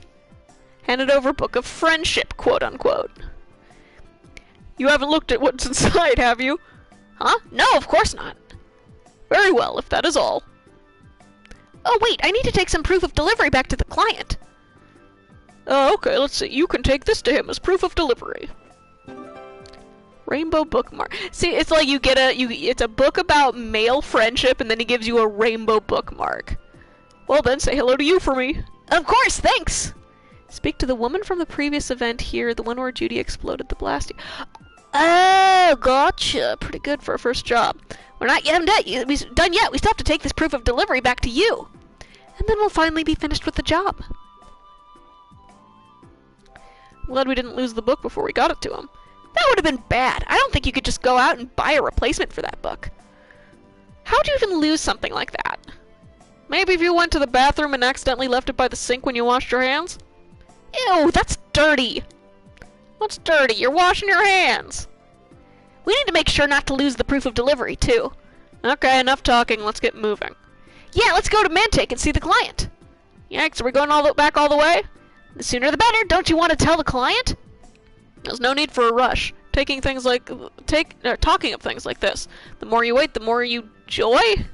Handed over Book of Friendship, quote-unquote. You haven't looked at what's inside, have you? Huh? No, of course not. Very well, if that is all. Oh, wait, I need to take some proof of delivery back to the client. Oh, okay, let's see. You can take this to him as proof of delivery. Rainbow bookmark. See, it's like you get it's a book about male friendship, and then he gives you a rainbow bookmark. Well then, say hello to you for me. Of course, thanks! Speak to the woman from the previous event here, the one where Judy exploded the blasting. Oh, gotcha. Pretty good for a first job. We're not yet done yet. We still have to take this proof of delivery back to you. And then we'll finally be finished with the job. I'm glad we didn't lose the book before we got it to him. That would have been bad. I don't think you could just go out and buy a replacement for that book. How'd you even lose something like that? Maybe if you went to the bathroom and accidentally left it by the sink when you washed your hands? Ew, that's dirty. What's dirty? You're washing your hands. We need to make sure not to lose the proof of delivery, too. Okay, enough talking. Let's get moving. Yeah, let's go to Mantake and see the client. Yikes, are we going back all the way? The sooner the better. Don't you want to tell the client? There's no need for a rush. Talking of things like this. The more you wait, the more you joy?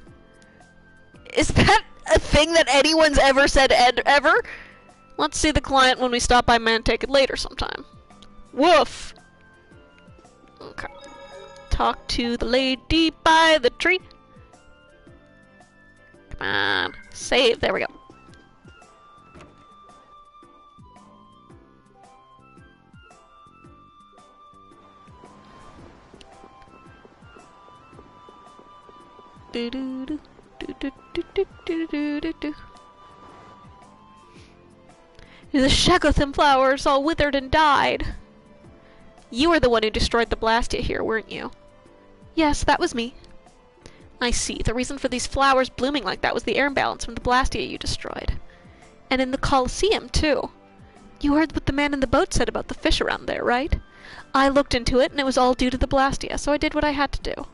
Is that a thing that anyone's ever said ever? Let's see the client when we stop by Mantake later sometime. Woof! Okay. Talk to the lady by the tree. Come on. Save. There we go. Do do do do do do do do do do. The Shagotham flowers all withered and died. You were the one who destroyed the Blastia here, weren't you? Yes, that was me. I see. The reason for these flowers blooming like that was the air imbalance from the Blastia you destroyed. And in the Colosseum, too. You heard what the man in the boat said about the fish around there, right? I looked into it, and it was all due to the Blastia, so I did what I had to do.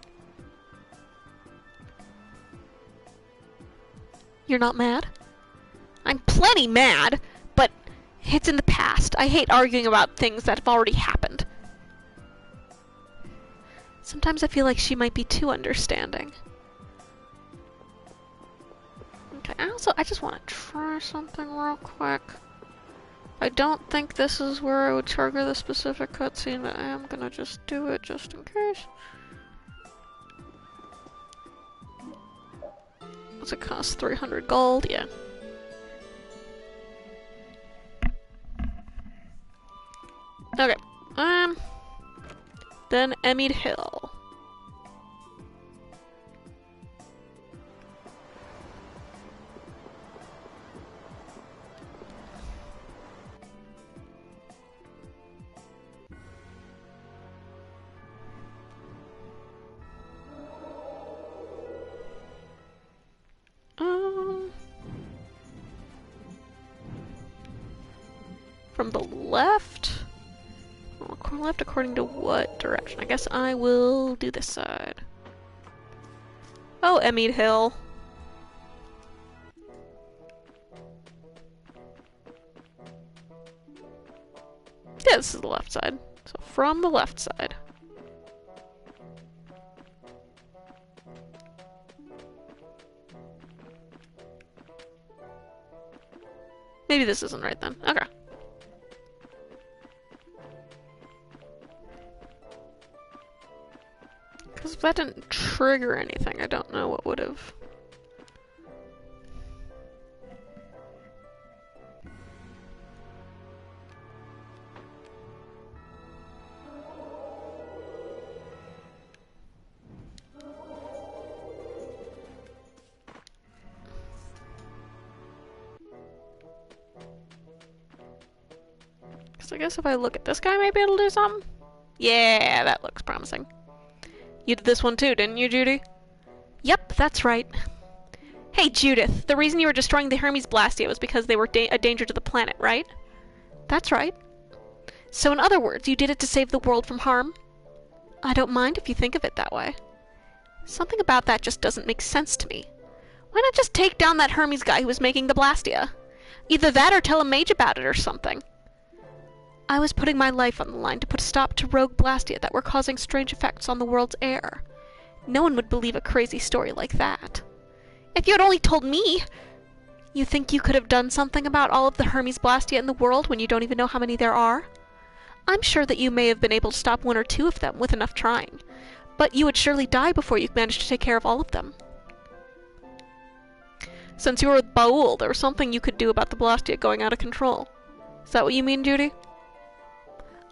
You're not mad? I'm plenty mad, but it's in the past. I hate arguing about things that have already happened. Sometimes I feel like she might be too understanding. Okay, I just want to try something real quick. I don't think this is where I would trigger the specific cutscene, but I am gonna just do it just in case. What's it cost? 300 gold? Yeah. Okay. Then Emmett Hill. From the left? Left according to what direction? I guess I will do this side. Oh, Emmett Hill. Yeah, this is the left side. So from the left side. Maybe this isn't right then. Okay. Because if that didn't trigger anything, I don't know what would have. Because I guess if I look at this guy, maybe it'll do something? Yeah, that looks promising. You did this one too, didn't you, Judy? Yep, that's right. Hey, Judith, the reason you were destroying the Hermes Blastia was because they were a danger to the planet, right? That's right. So in other words, you did it to save the world from harm? I don't mind if you think of it that way. Something about that just doesn't make sense to me. Why not just take down that Hermes guy who was making the Blastia? Either that or tell a mage about it or something. I was putting my life on the line to put a stop to rogue Blastia that were causing strange effects on the world's air. No one would believe a crazy story like that. If you had only told me! You think you could have done something about all of the Hermes Blastia in the world when you don't even know how many there are? I'm sure that you may have been able to stop 1 or 2 of them with enough trying, but you would surely die before you managed to take care of all of them. Since you were with Baul, there was something you could do about the Blastia going out of control. Is that what you mean, Judy?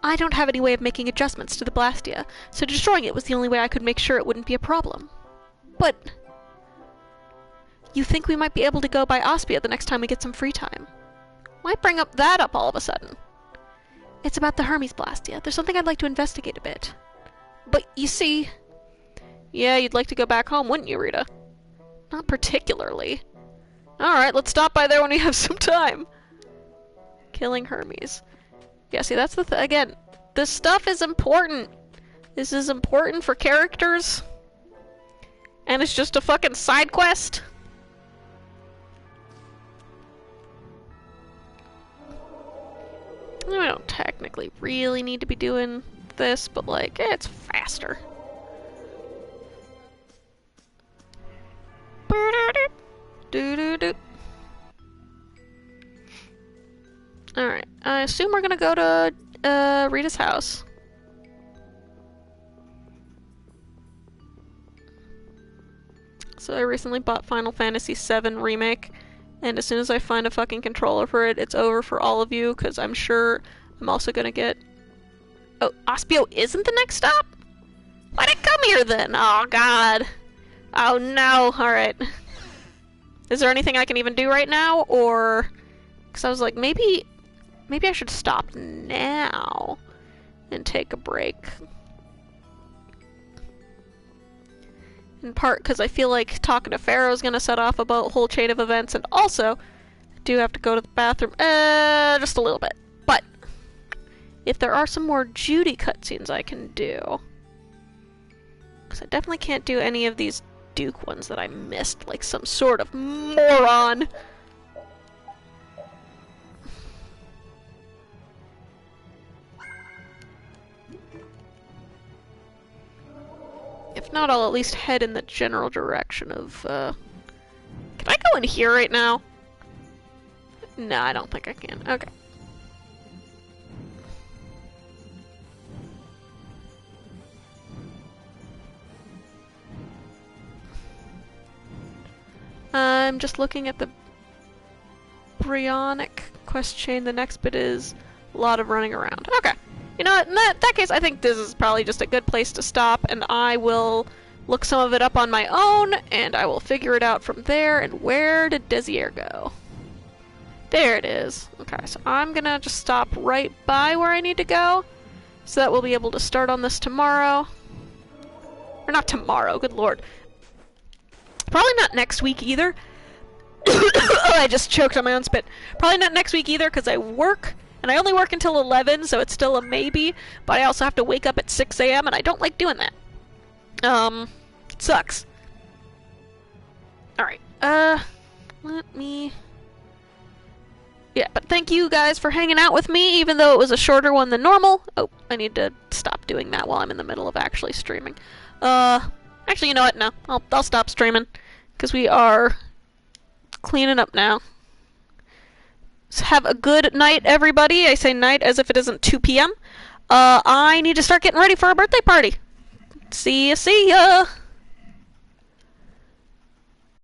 I don't have any way of making adjustments to the Blastia, so destroying it was the only way I could make sure it wouldn't be a problem. But you think we might be able to go by Aspia the next time we get some free time? Why bring that up all of a sudden? It's about the Hermes Blastia. There's something I'd like to investigate a bit. But you see... Yeah, you'd like to go back home, wouldn't you, Rita? Not particularly. Alright, let's stop by there when we have some time. Killing Hermes. Yeah, see, that's the again, this stuff is important. This is important for characters. And it's just a fucking side quest. I don't technically really need to be doing this, but like, it's faster. Alright, I assume we're gonna go to Rita's house. So I recently bought Final Fantasy VII Remake, and as soon as I find a fucking controller for it, it's over for all of you, because I'm sure I'm also gonna get... Oh, Aspio isn't the next stop? Why'd I come here then? Oh god. Oh no, alright. Is there anything I can even do right now, or... Because I was like, maybe I should stop now and take a break. In part because I feel like talking to Pharaoh is going to set off a whole chain of events, and also, I do have to go to the bathroom just a little bit. But, if there are some more Judy cutscenes I can do, because I definitely can't do any of these Duke ones that I missed, like some sort of moron. If not, I'll at least head in the general direction of, Can I go in here right now? No, I don't think I can. Okay. I'm just looking at the Bryonic quest chain. The next bit is a lot of running around. Okay. You know what, in that case, I think this is probably just a good place to stop, and I will look some of it up on my own, and I will figure it out from there. And where did Desier go? There it is. Okay, so I'm gonna just stop right by where I need to go, so that we'll be able to start on this tomorrow. Or not tomorrow, good lord. Probably not next week either. Oh, I just choked on my own spit. Probably not next week either, because I work. And I only work until 11, so it's still a maybe, but I also have to wake up at 6 a.m., and I don't like doing that. It sucks. Alright, let me... Yeah, but thank you guys for hanging out with me, even though it was a shorter one than normal. Oh, I need to stop doing that while I'm in the middle of actually streaming. Actually, you know what? No, I'll stop streaming, because we are cleaning up now. Have a good night, everybody. I say night as if it isn't 2 p.m. I need to start getting ready for a birthday party. See ya.